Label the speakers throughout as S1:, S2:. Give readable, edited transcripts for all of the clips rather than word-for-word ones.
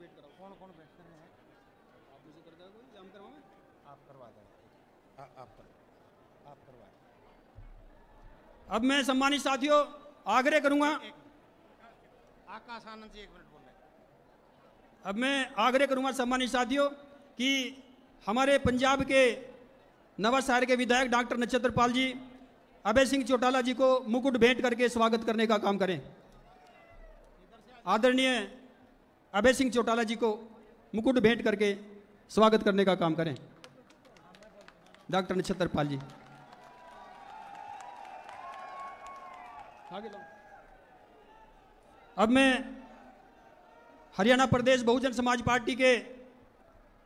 S1: Wait कराओ। कौन कौन वेट कर रहे हैं? आप मुझे कर दोगे कोई, हम करवाएं? आप करवा दें। आप करवाएं। अब मैं सम्मानित साथियों आग्रह करूंगा, आकाश आनंद जी 1 मिनट बोल रहे हैं। अब मैं आग्रह करूंगा सम्मानित साथियों कि हमारे पंजाब के नवांशहर के विधायक डॉक्टर नक्षत्रपाल जी अभय सिंह चौटाला जी को मुकुट भेंट करके स्वागत करने का काम करें। आदरणीय अभय सिंह चौटाला जी को मुकुट भेंट करके स्वागत करने का काम करें। डॉक्टर नक्षत्रपाल जी आगे लो। अब मैं हरियाणा प्रदेश बहुजन समाज पार्टी के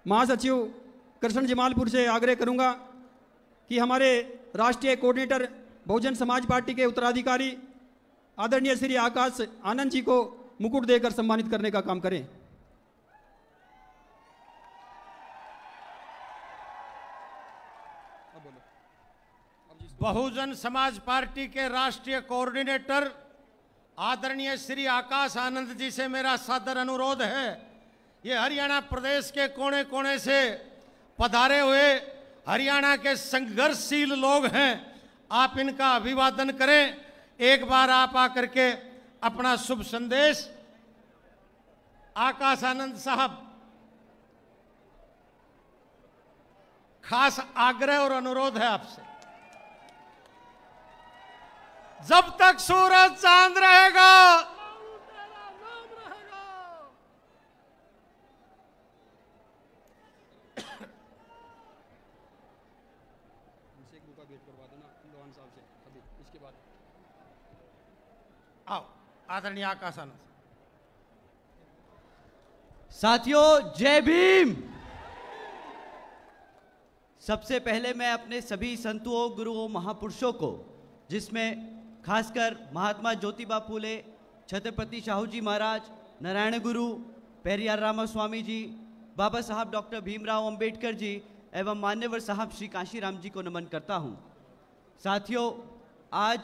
S1: महासचिव कृष्ण जमालपुर से आग्रह करूंगा कि हमारे राष्ट्रीय कोऑर्डिनेटर बहुजन समाज पार्टी के उत्तराधिकारी आदरणीय श्री आकाश आनंद जी को मुकुट देकर सम्मानित करने का काम करें।
S2: बहुजन समाज पार्टी के राष्ट्रीय कोऑर्डिनेटर आदरणीय श्री आकाश आनंद जी से मेरा सादर अनुरोध है, ये हरियाणा प्रदेश के कोने कोने से पधारे हुए हरियाणा के संघर्षशील लोग हैं, आप इनका अभिवादन करें। एक बार आप आकर के अपना शुभ संदेश। आकाश आनंद साहब, खास आग्रह और अनुरोध है आपसे, जब तक सूरज चांद रहेगा
S1: एक बुका भेंट करवा देना लोहान साहब से अभी, इसके बाद
S2: आओ आदरणीय आकाश आनंद।
S3: साथियों जय भीम। सबसे पहले मैं अपने सभी संतों, गुरुओं, महापुरुषों को, जिसमें खासकर महात्मा ज्योतिबा फूले, छत्रपति शाहू जी महाराज, नारायण गुरु, पेरियार रामास्वामी जी, बाबा साहब डॉक्टर भीमराव अंबेडकर जी एवं मान्यवर साहब श्री कांशीराम जी को नमन करता हूं। साथियों, आज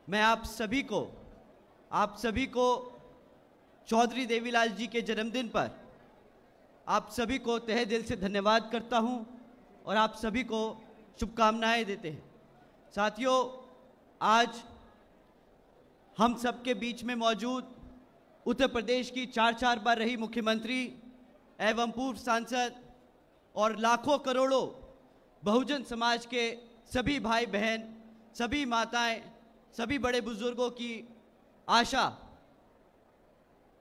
S3: मैं आप सभी को चौधरी देवीलाल जी के जन्मदिन पर आप सभी को तहे दिल से धन्यवाद करता हूं और आप सभी को शुभकामनाएं देते हैं। साथियों, आज हम सबके बीच में मौजूद उत्तर प्रदेश की 4 बार रही मुख्यमंत्री एवं पूर्व सांसद और लाखों करोड़ों बहुजन समाज के सभी भाई बहन, सभी माताएं, सभी बड़े बुजुर्गों की आशा,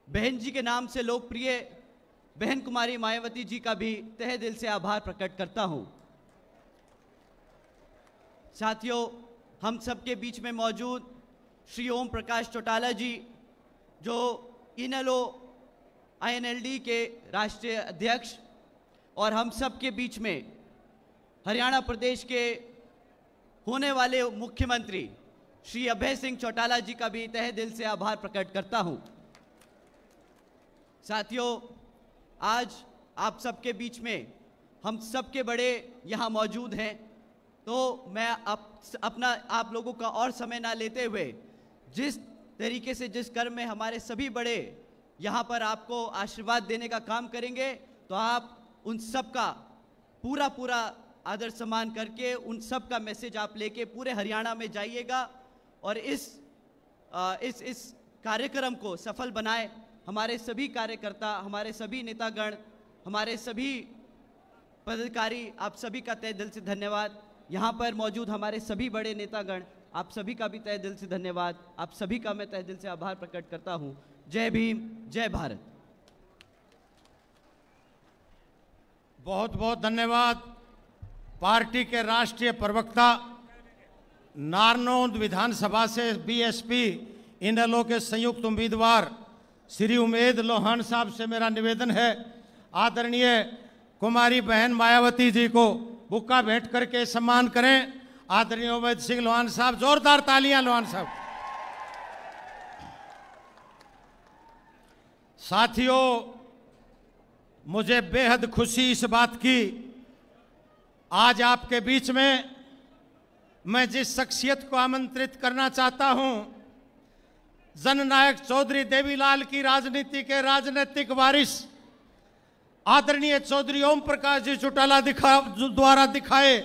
S3: बहन जी के नाम से लोकप्रिय बहन कुमारी मायावती जी का भी तहे दिल से आभार प्रकट करता हूं। साथियों, हम सबके बीच में मौजूद श्री ओम प्रकाश चौटाला जी, जो इनेलो INLD के राष्ट्रीय अध्यक्ष, और हम सबके बीच में हरियाणा प्रदेश के होने वाले मुख्यमंत्री श्री अभय सिंह चौटाला जी का भी तहे दिल से आभार प्रकट करता हूं। साथियों, आज आप सबके बीच में हम सबके बड़े यहाँ मौजूद हैं, तो मैं आप लोगों का और समय ना लेते हुए जिस तरीके से, जिस कर्म में हमारे सभी बड़े यहाँ पर आपको आशीर्वाद देने का काम करेंगे, तो आप उन सब का पूरा आदर सम्मान करके उन सब का मैसेज आप लेके पूरे हरियाणा में जाइएगा और इस कार्यक्रम को सफल बनाए। हमारे सभी कार्यकर्ता, हमारे सभी नेतागण, हमारे सभी पदाधिकारी, आप सभी का तहे दिल से धन्यवाद। यहाँ पर मौजूद हमारे सभी बड़े नेतागण, आप सभी का भी तहे दिल से धन्यवाद। आप सभी का मैं तहे दिल से आभार प्रकट करता हूँ। जय भीम, जय भारत।
S2: बहुत बहुत धन्यवाद। पार्टी के राष्ट्रीय प्रवक्ता, नारनौंद विधानसभा से BSP इनेलो के संयुक्त उम्मीदवार श्री उमेद लोहान साहब से मेरा निवेदन है, आदरणीय कुमारी बहन मायावती जी को बुक्का भेंट करके सम्मान करें। आदरणीय उमेद सिंह लोहान साहब, जोरदार तालियां लोहान साहब। साथियों, मुझे बेहद खुशी इस बात की, आज आपके बीच में मैं जिस शख्सियत को आमंत्रित करना चाहता हूं, जननायक चौधरी देवीलाल की राजनीति के राजनीतिक वारिस आदरणीय चौधरी ओम प्रकाश जी चौटाला द्वारा दिखाए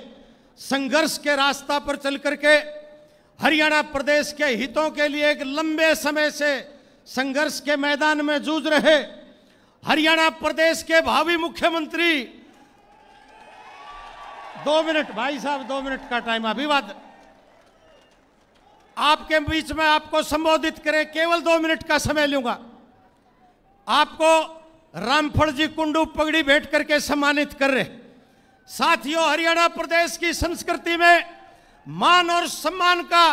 S2: संघर्ष के रास्ता पर चल करके हरियाणा प्रदेश के हितों के लिए एक लंबे समय से संघर्ष के मैदान में जूझ रहे हरियाणा प्रदेश के भावी मुख्यमंत्री 2 मिनट भाई साहब 2 मिनट का टाइम अभिवादन आपके बीच में आपको संबोधित करें केवल 2 मिनट का समय लूंगा। आपको रामफल जी कुंडू पगड़ी भेंट करके सम्मानित कर रहे। साथियों, हरियाणा प्रदेश की संस्कृति में मान और सम्मान का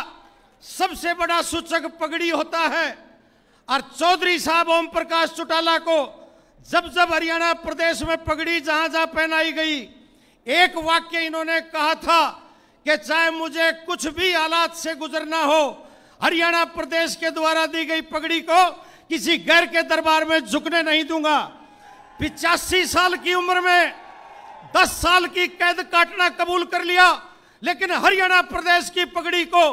S2: सबसे बड़ा सूचक पगड़ी होता है और चौधरी साहब ओम प्रकाश चौटाला को जब जब हरियाणा प्रदेश में पगड़ी जहां जहां पहनाई गई, एक वाक्य इन्होंने कहा था कि चाहे मुझे कुछ भी हालात से गुजरना हो, हरियाणा प्रदेश के द्वारा दी गई पगड़ी को किसी गैर के दरबार में झुकने नहीं दूंगा। 85 साल की उम्र में 10 साल की कैद काटना कबूल कर लिया, लेकिन हरियाणा प्रदेश की पगड़ी को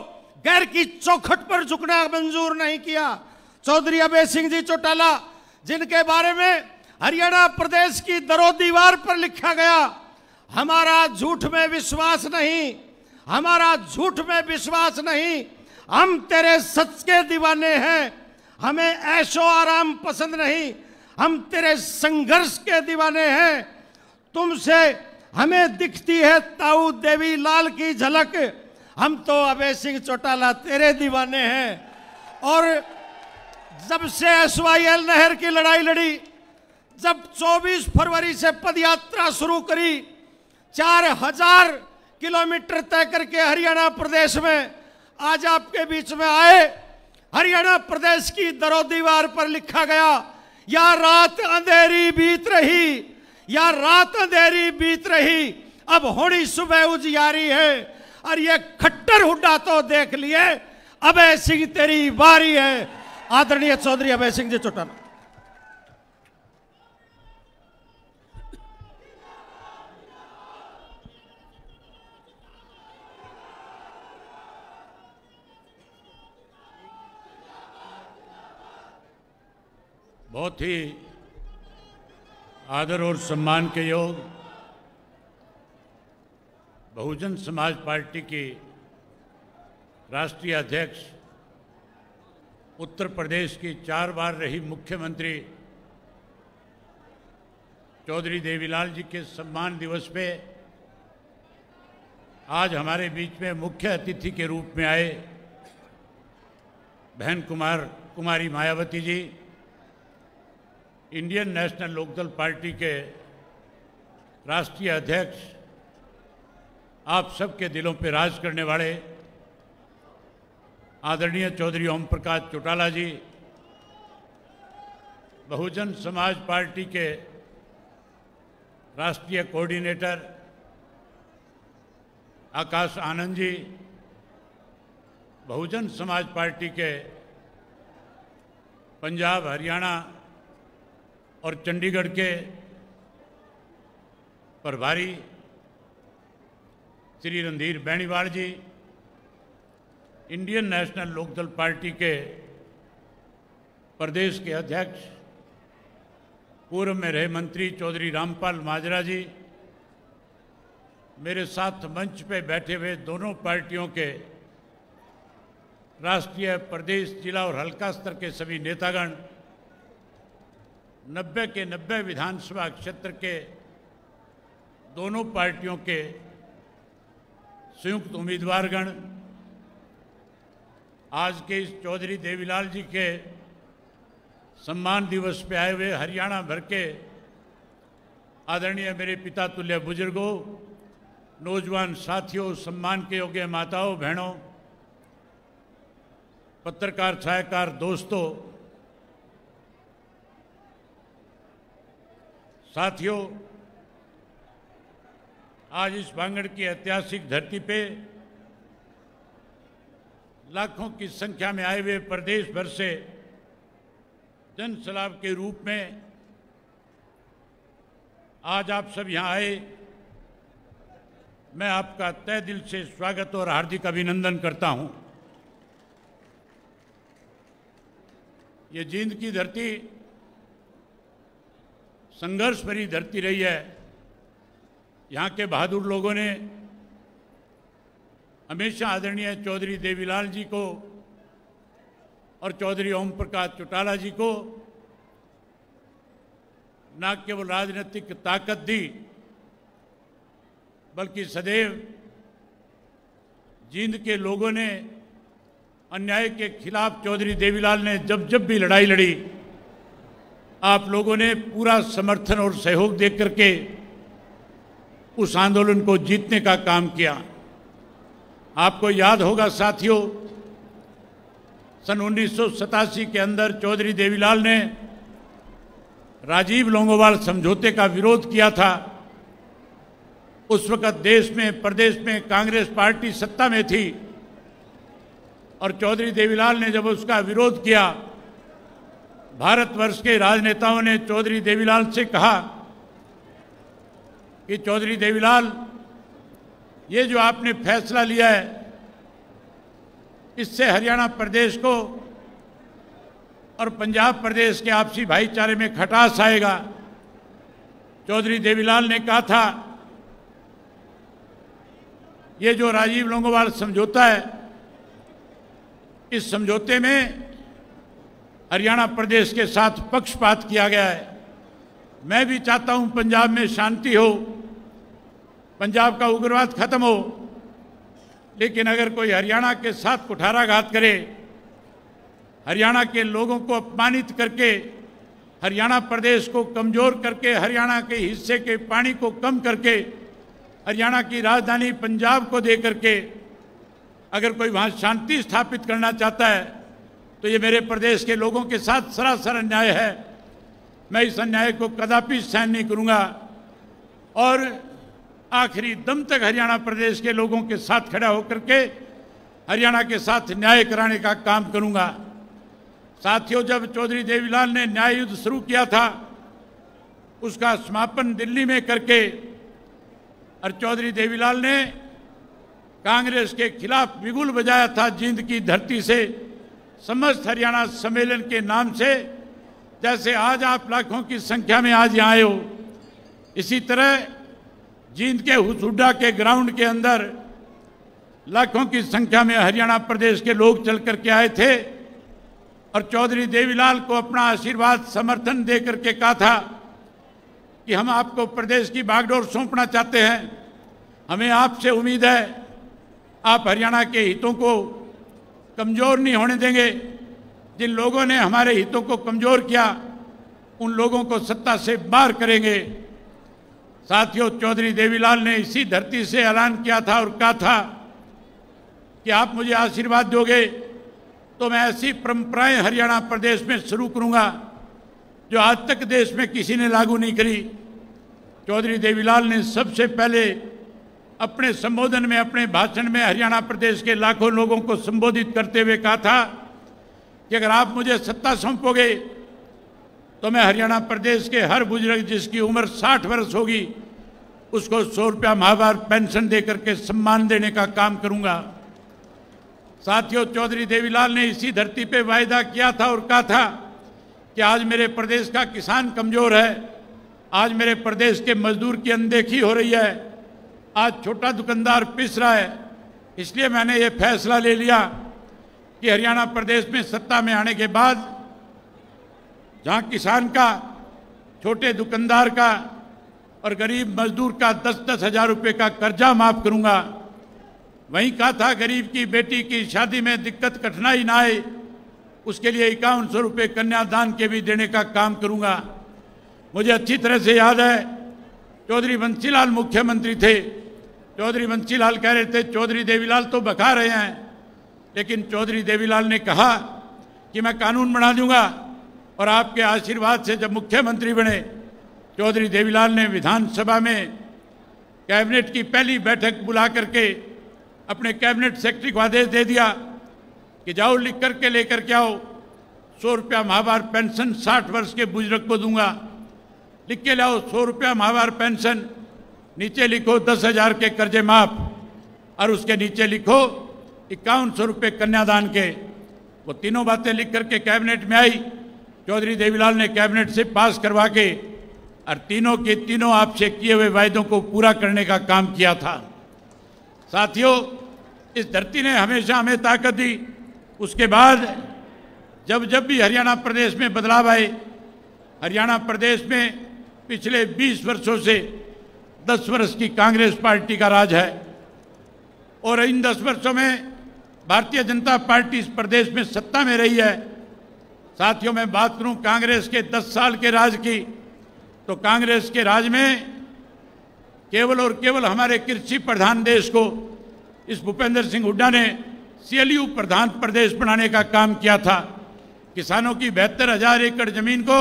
S2: गैर की चौखट पर झुकना मंजूर नहीं किया। चौधरी अभय सिंह जी चौटाला, जिनके बारे में हरियाणा प्रदेश की दरो दीवार पर लिखा गया, हमारा झूठ में विश्वास नहीं, हमारा झूठ में विश्वास नहीं, हम तेरे सच के दीवाने हैं, हमें ऐशो आराम पसंद नहीं, हम तेरे संघर्ष के दीवाने हैं। तुमसे हमें दिखती है ताऊ देवी लाल की झलक, हम तो अभय सिंह चौटाला तेरे दीवाने हैं। और जब से SYL नहर की लड़ाई लड़ी, जब 24 फरवरी से पदयात्रा शुरू करी, 4000 किलोमीटर तय करके हरियाणा प्रदेश में आज आपके बीच में आए। हरियाणा प्रदेश की दरो दीवार पर लिखा गया, या रात अंधेरी बीत रही, या रात अंधेरी बीत रही, अब होनी सुबह उजियारी है। और ये खट्टर हुड्डा तो देख लिए, अभय सिंह तेरी बारी है। आदरणीय चौधरी अभय सिंह जी चौटाला।
S4: बहुत ही आदर और सम्मान के योग बहुजन समाज पार्टी की राष्ट्रीय अध्यक्ष, उत्तर प्रदेश की 4 बार रही मुख्यमंत्री चौधरी देवीलाल जी के सम्मान दिवस पे आज हमारे बीच में मुख्य अतिथि के रूप में आए बहन कुमारी Mayawati ji, Indian national Lokdal party के राष्ट्रीय अध्यक्ष, आप सबके दिलों पे राज करने वाले आदरणीय चौधरी ओम प्रकाश चौटाला जी, बहुजन समाज पार्टी के राष्ट्रीय कोऑर्डिनेटर आकाश आनंद जी, बहुजन समाज पार्टी के पंजाब, हरियाणा और चंडीगढ़ के प्रभारी श्री रणधीर बेनीवाल जी, इंडियन नेशनल लोकदल पार्टी के प्रदेश के अध्यक्ष, पूर्व में रहे मंत्री चौधरी रामपाल माजरा जी, मेरे साथ मंच पे बैठे हुए दोनों पार्टियों के राष्ट्रीय, प्रदेश, जिला और हल्का स्तर के सभी नेतागण, 90 के 90 विधानसभा क्षेत्र के दोनों पार्टियों के संयुक्त उम्मीदवारगण, आज के इस चौधरी देवीलाल जी के सम्मान दिवस पे आए हुए हरियाणा भर के आदरणीय मेरे पिता तुल्य बुजुर्गों, नौजवान साथियों, सम्मान के योग्य माताओं, बहनों, पत्रकार, छायाकार दोस्तों, साथियों, आज इस भांगड़ की ऐतिहासिक धरती पे लाखों की संख्या में आए हुए प्रदेश भर से जन सलाब के रूप में आज आप सब यहाँ आए, मैं आपका तहे दिल से स्वागत और हार्दिक अभिनंदन करता हूँ। ये जींद की धरती संघर्ष भरी धरती रही है। यहाँ के बहादुर लोगों ने हमेशा आदरणीय चौधरी देवीलाल जी को और चौधरी ओम प्रकाश चौटाला जी को न केवल राजनीतिक ताकत दी, बल्कि सदैव जींद के लोगों ने अन्याय के खिलाफ चौधरी देवीलाल ने जब जब भी लड़ाई लड़ी, आप लोगों ने पूरा समर्थन और सहयोग दे करके उस आंदोलन को जीतने का काम किया। आपको याद होगा साथियों, सन 1987 के अंदर चौधरी देवीलाल ने राजीव लोंगोवाल समझौते का विरोध किया था। उस वक्त देश में, प्रदेश में कांग्रेस पार्टी सत्ता में थी और चौधरी देवीलाल ने जब उसका विरोध किया, भारतवर्ष के राजनेताओं ने चौधरी देवीलाल से कहा कि चौधरी देवीलाल, ये जो आपने फैसला लिया है, इससे हरियाणा प्रदेश को और पंजाब प्रदेश के आपसी भाईचारे में खटास आएगा। चौधरी देवीलाल ने कहा था, ये जो राजीव लोंगोवाल समझौता है, इस समझौते में हरियाणा प्रदेश के साथ पक्षपात किया गया है। मैं भी चाहता हूं पंजाब में शांति हो, पंजाब का उग्रवाद खत्म हो, लेकिन अगर कोई हरियाणा के साथ कुठाराघात करे, हरियाणा के लोगों को अपमानित करके, हरियाणा प्रदेश को कमजोर करके, हरियाणा के हिस्से के पानी को कम करके, हरियाणा की राजधानी पंजाब को दे करके अगर कोई वहाँ शांति स्थापित करना चाहता है, तो ये मेरे प्रदेश के लोगों के साथ सरासर अन्याय है। मैं इस अन्याय को कदापि सहन नहीं करूँगा और आखिरी दम तक हरियाणा प्रदेश के लोगों के साथ खड़ा होकर के हरियाणा के साथ न्याय कराने का काम करूँगा। साथियों, जब चौधरी देवीलाल ने न्याय युद्ध शुरू किया था, उसका समापन दिल्ली में करके और चौधरी देवीलाल ने कांग्रेस के खिलाफ बिगुल बजाया था जींद की धरती से, समस्त हरियाणा सम्मेलन के नाम से। जैसे आज आप लाखों की संख्या में आज यहाँ आए हो, इसी तरह जींद के हुसुड्डा के ग्राउंड के अंदर लाखों की संख्या में हरियाणा प्रदेश के लोग चल करके आए थे और चौधरी देवीलाल को अपना आशीर्वाद समर्थन दे करके कहा था कि हम आपको प्रदेश की बागडोर सौंपना चाहते हैं, हमें आपसे उम्मीद है आप हरियाणा के हितों को कमजोर नहीं होने देंगे। जिन लोगों ने हमारे हितों को कमजोर किया, उन लोगों को सत्ता से बाहर करेंगे। साथियों, चौधरी देवीलाल ने इसी धरती से ऐलान किया था और कहा था कि आप मुझे आशीर्वाद दोगे तो मैं ऐसी परंपराएं हरियाणा प्रदेश में शुरू करूंगा जो आज तक देश में किसी ने लागू नहीं करी। चौधरी देवीलाल ने सबसे पहले अपने संबोधन में, अपने भाषण में हरियाणा प्रदेश के लाखों लोगों को संबोधित करते हुए कहा था कि अगर आप मुझे सत्ता सौंपोगे तो मैं हरियाणा प्रदेश के हर बुजुर्ग जिसकी उम्र 60 वर्ष होगी उसको 100 रुपया माहवार पेंशन दे करके सम्मान देने का काम करूंगा। साथियों, चौधरी देवीलाल ने इसी धरती पे वायदा किया था और कहा था कि आज मेरे प्रदेश का किसान कमजोर है, आज मेरे प्रदेश के मजदूर की अनदेखी हो रही है, आज छोटा दुकानदार पिस रहा है। इसलिए मैंने ये फैसला ले लिया कि हरियाणा प्रदेश में सत्ता में आने के बाद जहाँ किसान का, छोटे दुकानदार का और गरीब मजदूर का 10-10 हज़ार रुपये का कर्जा माफ करूंगा, वहीं कहा था गरीब की बेटी की शादी में दिक्कत कठिनाई ना आए उसके लिए 5100 रुपये कन्यादान के भी देने का काम करूंगा। मुझे अच्छी तरह से याद है, चौधरी बंसीलाल मुख्यमंत्री थे। चौधरी बंसीलाल कह रहे थे चौधरी देवीलाल तो बका रहे हैं, लेकिन चौधरी देवीलाल ने कहा कि मैं कानून बना दूंगा। और आपके आशीर्वाद से जब मुख्यमंत्री बने, चौधरी देवीलाल ने विधानसभा में कैबिनेट की पहली बैठक बुला करके अपने कैबिनेट सेक्रेटरी को आदेश दे दिया कि जाओ लिख करके लेकर के आओ, 100 रुपया माहवार पेंशन 60 वर्ष के बुजुर्ग को दूंगा। लिख के लाओ 100 रुपया माहवार पेंशन, नीचे लिखो 10,000 के कर्जे माफ और उसके नीचे लिखो 5100 रुपये कन्यादान के। वो तीनों बातें लिख करके कैबिनेट में आई चौधरी देवीलाल ने कैबिनेट से पास करवा के और तीनों के तीनों आपसे किए हुए वायदों को पूरा करने का काम किया था। साथियों, इस धरती ने हमेशा हमें ताकत दी। उसके बाद जब जब भी हरियाणा प्रदेश में बदलाव आए, हरियाणा प्रदेश में पिछले 20 वर्षों से 10 वर्ष की कांग्रेस पार्टी का राज है और इन 10 वर्षों में भारतीय जनता पार्टी इस प्रदेश में सत्ता में रही है। साथियों, मैं बात करूं कांग्रेस के 10 साल के राज की, तो कांग्रेस के राज में केवल और केवल हमारे कृषि प्रधान देश को इस भूपेंद्र सिंह हुड्डा ने CLU प्रधान प्रदेश बनाने का काम किया था। किसानों की 72,000 एकड़ जमीन को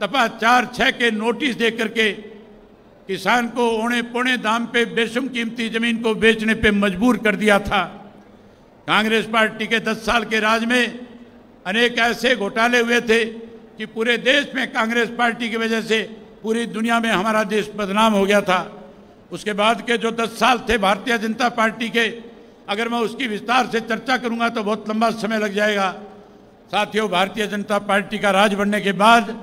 S4: दफा 4-6 के नोटिस दे करके किसान को औने पौने दाम पे बेशुम कीमती जमीन को बेचने पे मजबूर कर दिया था। कांग्रेस पार्टी के 10 साल के राज में अनेक ऐसे घोटाले हुए थे कि पूरे देश में कांग्रेस पार्टी की वजह से पूरी दुनिया में हमारा देश बदनाम हो गया था। उसके बाद के जो 10 साल थे भारतीय जनता पार्टी के, अगर मैं उसकी विस्तार से चर्चा करूंगा तो बहुत लंबा समय लग जाएगा। साथियों, भारतीय जनता पार्टी का राज बनने के बाद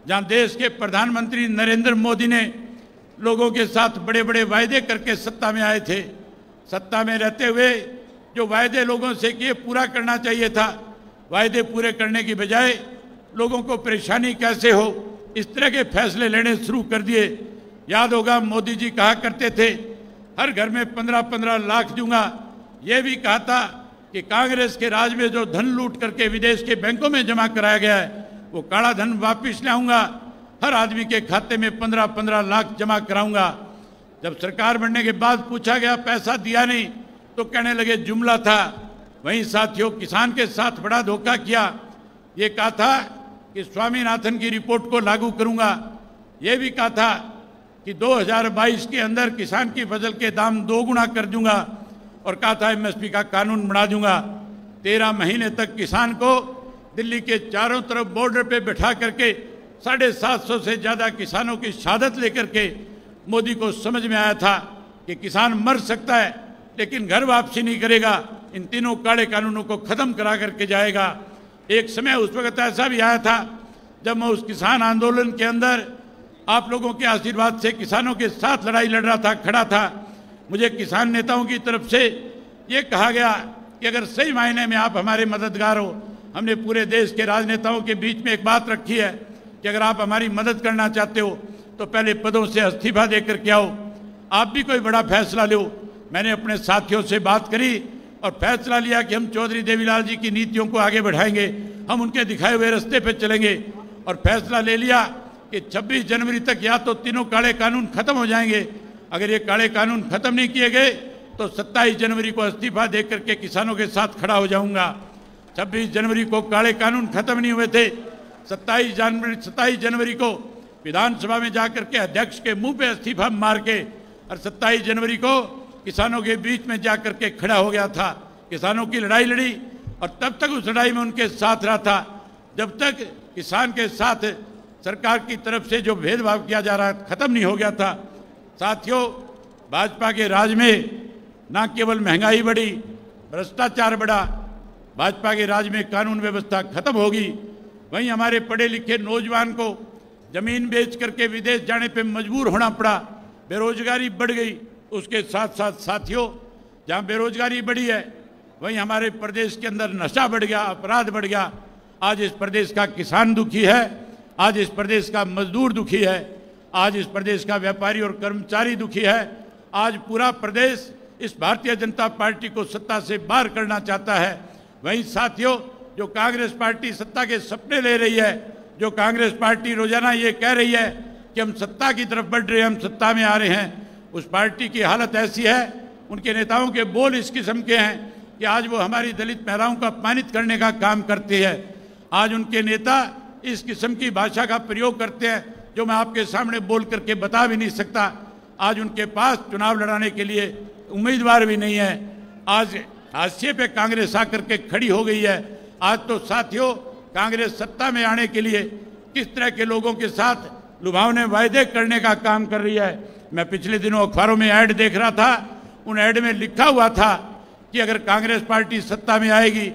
S4: जहां देश के प्रधानमंत्री नरेंद्र मोदी ने लोगों के साथ बड़े बड़े वायदे करके सत्ता में आए थे, सत्ता में रहते हुए जो वायदे लोगों से किए पूरा करना चाहिए था, वायदे पूरे करने की बजाय लोगों को परेशानी कैसे हो इस तरह के फैसले लेने शुरू कर दिए। याद होगा मोदी जी कहा करते थे हर घर में 15-15 लाख दूंगा। ये भी कहा था कि कांग्रेस के राज में जो धन लूट करके विदेश के बैंकों में जमा कराया गया है वो काला धन वापिस लाऊंगा, हर आदमी के खाते में 15-15 लाख जमा कराऊंगा। जब सरकार बनने के बाद पूछा गया पैसा दिया नहीं तो कहने लगे जुमला था। वहीं साथियों, किसान के साथ बड़ा धोखा किया। ये कहा था कि स्वामीनाथन की रिपोर्ट को लागू करूंगा। ये भी कहा था कि 2022 के अंदर किसान की फसल के दाम 2 गुना कर दूंगा और कहा था MSP का कानून बना दूंगा। 13 महीने तक किसान को दिल्ली के चारों तरफ बॉर्डर पे बैठा करके 750 से ज्यादा किसानों की शहादत लेकर के मोदी को समझ में आया था कि किसान मर सकता है लेकिन घर वापसी नहीं करेगा, इन तीनों काले कानूनों को खत्म करा करके जाएगा। एक समय उस वक्त ऐसा भी आया था जब मैं उस किसान आंदोलन के अंदर आप लोगों के आशीर्वाद से किसानों के साथ लड़ाई लड़ रहा था, खड़ा था। मुझे किसान नेताओं की तरफ से ये कहा गया कि अगर सही मायने में आप हमारे मददगार हो, हमने पूरे देश के राजनेताओं के बीच में एक बात रखी है कि अगर आप हमारी मदद करना चाहते हो तो पहले पदों से इस्तीफा देकर के आओ, आप भी कोई बड़ा फैसला लो। मैंने अपने साथियों से बात करी और फैसला लिया कि हम चौधरी देवीलाल जी की नीतियों को आगे बढ़ाएंगे, हम उनके दिखाए हुए रास्ते पर चलेंगे। और फैसला ले लिया कि 26 जनवरी तक या तो तीनों काले कानून खत्म हो जाएंगे, अगर ये काले कानून खत्म नहीं किए गए तो 27 जनवरी को इस्तीफा दे करके किसानों के साथ खड़ा हो जाऊंगा। 26 जनवरी को काले कानून खत्म नहीं हुए थे। 27 जनवरी को विधानसभा में जाकर के अध्यक्ष के मुंह पे इस्तीफा मार के और 27 जनवरी को किसानों के बीच में जाकर के खड़ा हो गया था। किसानों की लड़ाई लड़ी और तब तक उस लड़ाई में उनके साथ रहा था जब तक किसान के साथ सरकार की तरफ से जो भेदभाव किया जा रहा खत्म नहीं हो गया था। साथियों, भाजपा के राज में न केवल महंगाई बढ़ी, भ्रष्टाचार बढ़ा, भाजपा के राज में कानून व्यवस्था खत्म होगी। वहीं हमारे पढ़े लिखे नौजवान को जमीन बेच करके विदेश जाने पे मजबूर होना पड़ा, बेरोजगारी बढ़ गई। उसके साथ साथ साथियों, जहां बेरोजगारी बढ़ी है वहीं हमारे प्रदेश के अंदर नशा बढ़ गया, अपराध बढ़ गया। आज इस प्रदेश का किसान दुखी है, आज इस प्रदेश का मजदूर दुखी है, आज इस प्रदेश का व्यापारी और कर्मचारी दुखी है। आज पूरा प्रदेश इस भारतीय जनता पार्टी को सत्ता से बाहर करना चाहता है। वहीं साथियों, जो कांग्रेस पार्टी सत्ता के सपने ले रही है, जो कांग्रेस पार्टी रोजाना ये कह रही है कि हम सत्ता की तरफ बढ़ रहे हैं, हम सत्ता में आ रहे हैं, उस पार्टी की हालत ऐसी है, उनके नेताओं के बोल इस किस्म के हैं कि आज वो हमारी दलित महिलाओं को अपमानित करने का काम करते हैं। आज उनके नेता इस किस्म की भाषा का प्रयोग करते हैं जो मैं आपके सामने बोल करके बता भी नहीं सकता। आज उनके पास चुनाव लड़ाने के लिए उम्मीदवार भी नहीं है। आज हाशिए पे कांग्रेस आकर के खड़ी हो गई है। आज तो साथियों, कांग्रेस सत्ता में आने के लिए किस तरह के लोगों के साथ लुभावने वायदे करने का काम कर रही है। मैं पिछले दिनों अखबारों में ऐड देख रहा था, उन ऐड में लिखा हुआ था कि अगर कांग्रेस पार्टी सत्ता में आएगी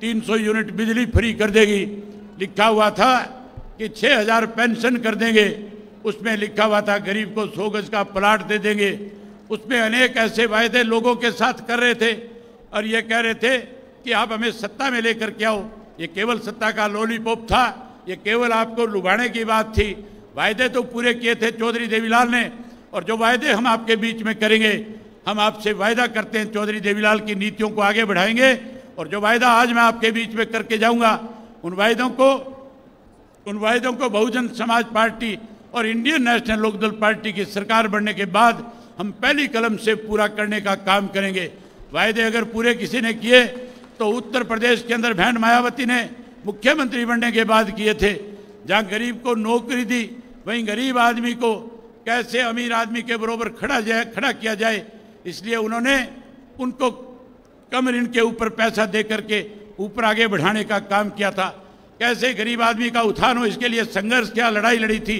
S4: 300 यूनिट बिजली फ्री कर देगी। लिखा हुआ था कि 6,000 पेंशन कर देंगे, उसमें लिखा हुआ था गरीब को 100 गज का प्लाट दे देंगे। उसमें अनेक ऐसे वायदे लोगों के साथ कर रहे थे और ये कह रहे थे कि आप हमें सत्ता में लेकर के आओ। ये केवल सत्ता का लॉलीपॉप था, ये केवल आपको लुभाने की बात थी। वायदे तो पूरे किए थे चौधरी देवीलाल ने, और जो वायदे हम आपके बीच में करेंगे, हम आपसे वायदा करते हैं चौधरी देवीलाल की नीतियों को आगे बढ़ाएंगे। और जो वायदा आज मैं आपके बीच में करके जाऊंगा, उन वायदों को बहुजन समाज पार्टी और इंडियन नेशनल लोकदल पार्टी की सरकार बनने के बाद हम पहली कलम से पूरा करने का काम करेंगे। वायदे अगर पूरे किसी ने किए तो उत्तर प्रदेश के अंदर बहन मायावती ने मुख्यमंत्री बनने के बाद किए थे। जहां गरीब को नौकरी दी, वहीं गरीब आदमी को कैसे अमीर आदमी के बराबर खड़ा किया जाए, इसलिए उन्होंने उनको कम ऋण के ऊपर पैसा दे करके ऊपर आगे बढ़ाने का काम किया था। कैसे गरीब आदमी का उत्थान हो, इसके लिए संघर्ष किया, लड़ाई लड़ी थी।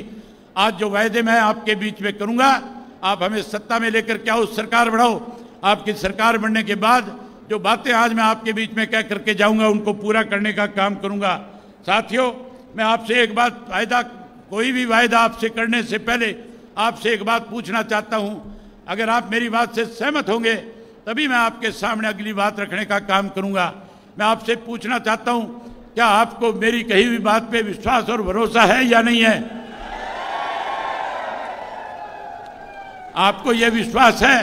S4: आज जो वायदे मैं आपके बीच में करूंगा, आप हमें सत्ता में लेकर के आओ, सरकार बढ़ाओ। आपकी सरकार बनने के बाद जो बातें आज मैं आपके बीच में कह करके जाऊंगा, उनको पूरा करने का काम करूंगा। साथियों, मैं आपसे एक बात, कोई भी वायदा आपसे करने से पहले आपसे एक बात पूछना चाहता हूं। अगर आप मेरी बात से सहमत होंगे तभी मैं आपके सामने अगली बात रखने का काम करूंगा। मैं आपसे पूछना चाहता हूं, क्या आपको मेरी कही हुई बात पे विश्वास और भरोसा है या नहीं है? आपको यह विश्वास है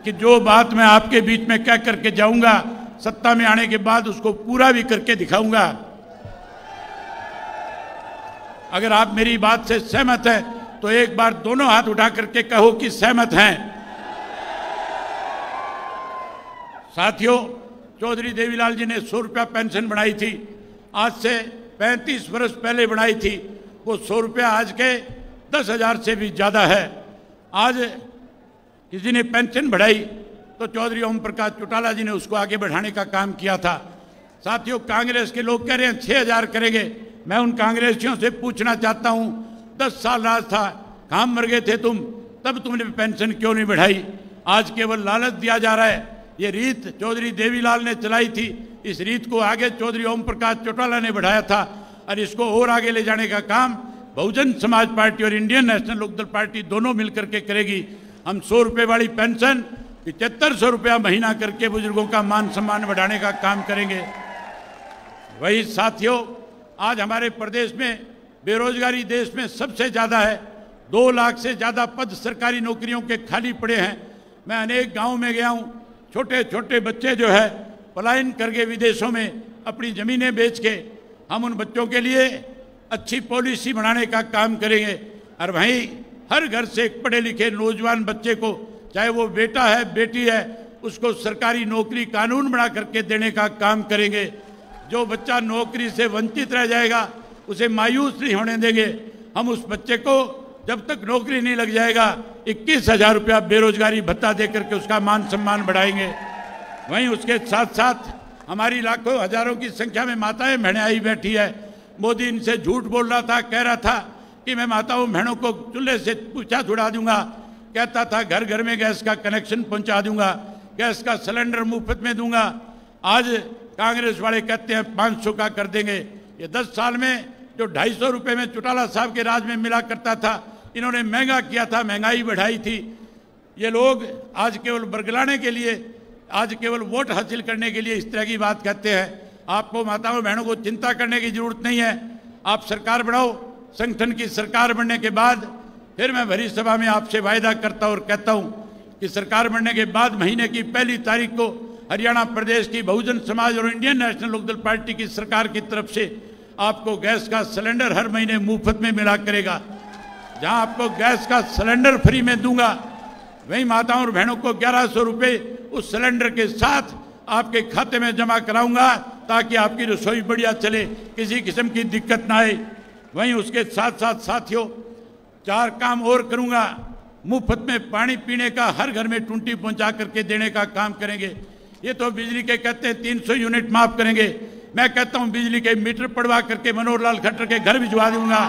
S4: कि जो बात मैं आपके बीच में कह करके जाऊंगा, सत्ता में आने के बाद उसको पूरा भी करके दिखाऊंगा? अगर आप मेरी बात से सहमत हैं तो एक बार दोनों हाथ उठा करके कहो कि सहमत हैं। साथियों, चौधरी देवीलाल जी ने 100 रुपया पेंशन बढ़ाई थी, आज से 35 वर्ष पहले बढ़ाई थी। वो 100 रुपया आज के 10,000 से भी ज्यादा है। आज किसी ने पेंशन बढ़ाई तो चौधरी ओम प्रकाश चौटाला जी ने उसको आगे बढ़ाने का काम किया था। साथियों, कांग्रेस के लोग कह रहे हैं 6,000 करेंगे। मैं उन कांग्रेसियों से पूछना चाहता हूं, 10 साल राज था, कहां मर गए थे तुम? तब तुमने पेंशन क्यों नहीं बढ़ाई? आज केवल लालच दिया जा रहा है। ये रीत चौधरी देवीलाल ने चलाई थी, इस रीत को आगे चौधरी ओम प्रकाश चौटाला ने बढ़ाया था, और इसको और आगे ले जाने का काम बहुजन समाज पार्टी और इंडियन नेशनल लोकदल पार्टी दोनों मिलकर के करेगी। हम 100 रुपये वाली पेंशन 7500 रुपया महीना करके बुजुर्गों का मान सम्मान बढ़ाने का काम करेंगे। वही साथियों, आज हमारे प्रदेश में बेरोजगारी देश में सबसे ज्यादा है। 2 लाख से ज्यादा पद सरकारी नौकरियों के खाली पड़े हैं। मैं अनेक गांव में गया हूं, छोटे छोटे बच्चे जो है पलायन करके विदेशों में अपनी जमीनें बेच के, हम उन बच्चों के लिए अच्छी पॉलिसी बनाने का काम करेंगे। और वहीं हर घर से एक पढ़े लिखे नौजवान बच्चे को, चाहे वो बेटा है बेटी है, उसको सरकारी नौकरी कानून बना करके देने का काम करेंगे। जो बच्चा नौकरी से वंचित रह जाएगा उसे मायूस नहीं होने देंगे। हम उस बच्चे को जब तक नौकरी नहीं लग जाएगा 21,000 रुपया बेरोजगारी भत्ता देकर के उसका मान सम्मान बढ़ाएंगे। वहीं उसके साथ साथ हमारी लाखों हजारों की संख्या में माताएं बहनें आई बैठी है। मोदी इनसे झूठ बोल रहा था, कह रहा था कि मैं माताओं बहनों को चूल्हे से पूछा छुड़ा दूंगा, कहता था घर घर में गैस का कनेक्शन पहुंचा दूंगा, गैस का सिलेंडर मुफ्त में दूंगा। आज कांग्रेस वाले कहते हैं 500 का कर देंगे। ये 10 साल में जो 250 रुपये में चौटाला साहब के राज में मिला करता था, इन्होंने महंगा किया था, महंगाई बढ़ाई थी। ये लोग आज केवल बरगलाने के लिए, आज केवल वोट हासिल करने के लिए इस तरह की बात कहते हैं। आपको माताओं बहनों को चिंता करने की जरूरत नहीं है। आप सरकार बढ़ाओ। संगठन की सरकार बनने के बाद फिर मैं भरी सभा में आपसे वायदा करता और कहता हूं कि सरकार बनने के बाद महीने की 1 तारीख को हरियाणा प्रदेश की बहुजन समाज और इंडियन नेशनल लोकदल पार्टी की सरकार की तरफ से आपको गैस का सिलेंडर हर महीने मुफ्त में मिला करेगा। जहां आपको गैस का सिलेंडर फ्री में दूंगा, वहीं माताओं और बहनों को 1100 रुपये उस सिलेंडर के साथ आपके खाते में जमा कराऊंगा, ताकि आपकी रसोई बढ़िया चले, किसी किस्म की दिक्कत ना आए। वहीं उसके साथ साथ साथियों 4 काम और करूंगा। मुफ्त में पानी पीने का हर घर में टूंटी पहुंचा करके देने का काम करेंगे। ये तो बिजली के कहते हैं 300 यूनिट माफ करेंगे, मैं कहता हूं बिजली के मीटर पड़वा करके मनोहर लाल खट्टर के घर भिजवा दूंगा।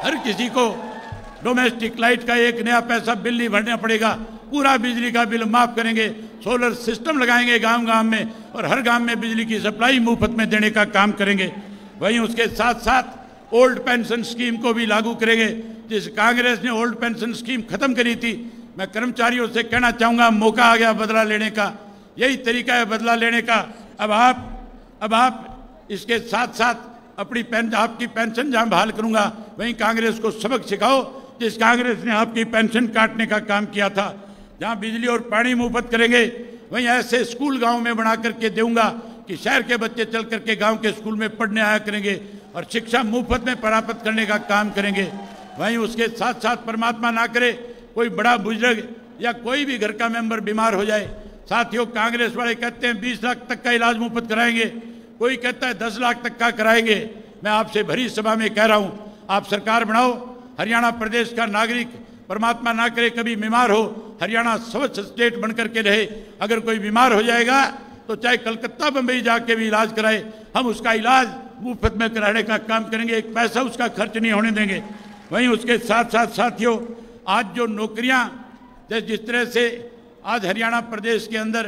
S4: हर किसी को डोमेस्टिक लाइट का 1 नया पैसा बिल नहीं भरना पड़ेगा, पूरा बिजली का बिल माफ करेंगे। सोलर सिस्टम लगाएंगे गांव गांव में, और हर गांव में बिजली की सप्लाई मुफ्त में देने का काम करेंगे। वहीं उसके साथ साथ ओल्ड पेंशन स्कीम को भी लागू करेंगे। जिस कांग्रेस ने ओल्ड पेंशन स्कीम खत्म करी थी, मैं कर्मचारियों से कहना चाहूँगा, मौका आ गया बदला लेने का, यही तरीका है बदला लेने का। अब आप इसके साथ साथ आपकी पेंशन जहाँ बहाल करूँगा, वहीं कांग्रेस को सबक सिखाओ जिस कांग्रेस ने आपकी पेंशन काटने का काम किया था। जहाँ बिजली और पानी मुफ्त करेंगे, वहीं ऐसे स्कूल गांव में बना करके दूंगा कि शहर के बच्चे चल करके गांव के स्कूल में पढ़ने आया करेंगे और शिक्षा मुफ्त में प्राप्त करने का काम करेंगे। वहीं उसके साथ साथ परमात्मा ना करे कोई बड़ा बुजुर्ग या कोई भी घर का मेंबर बीमार हो जाए। साथियों, कांग्रेस वाले कहते हैं 20 लाख तक का इलाज मुफ्त कराएंगे, कोई कहता है 10 लाख तक का कराएंगे। मैं आपसे भरी सभा में कह रहा हूं, आप सरकार बनाओ, हरियाणा प्रदेश का नागरिक परमात्मा ना करे कभी बीमार हो, हरियाणा स्वच्छ स्टेट बनकर के रहे। अगर कोई बीमार हो जाएगा तो चाहे कलकत्ता बंबई जाके भी इलाज कराए, हम उसका इलाज मुफ्त में कराने का काम करेंगे, एक पैसा उसका खर्च नहीं होने देंगे। वहीं उसके साथ साथ साथियों, आज जो नौकरियां जिस तरह से आज हरियाणा प्रदेश के अंदर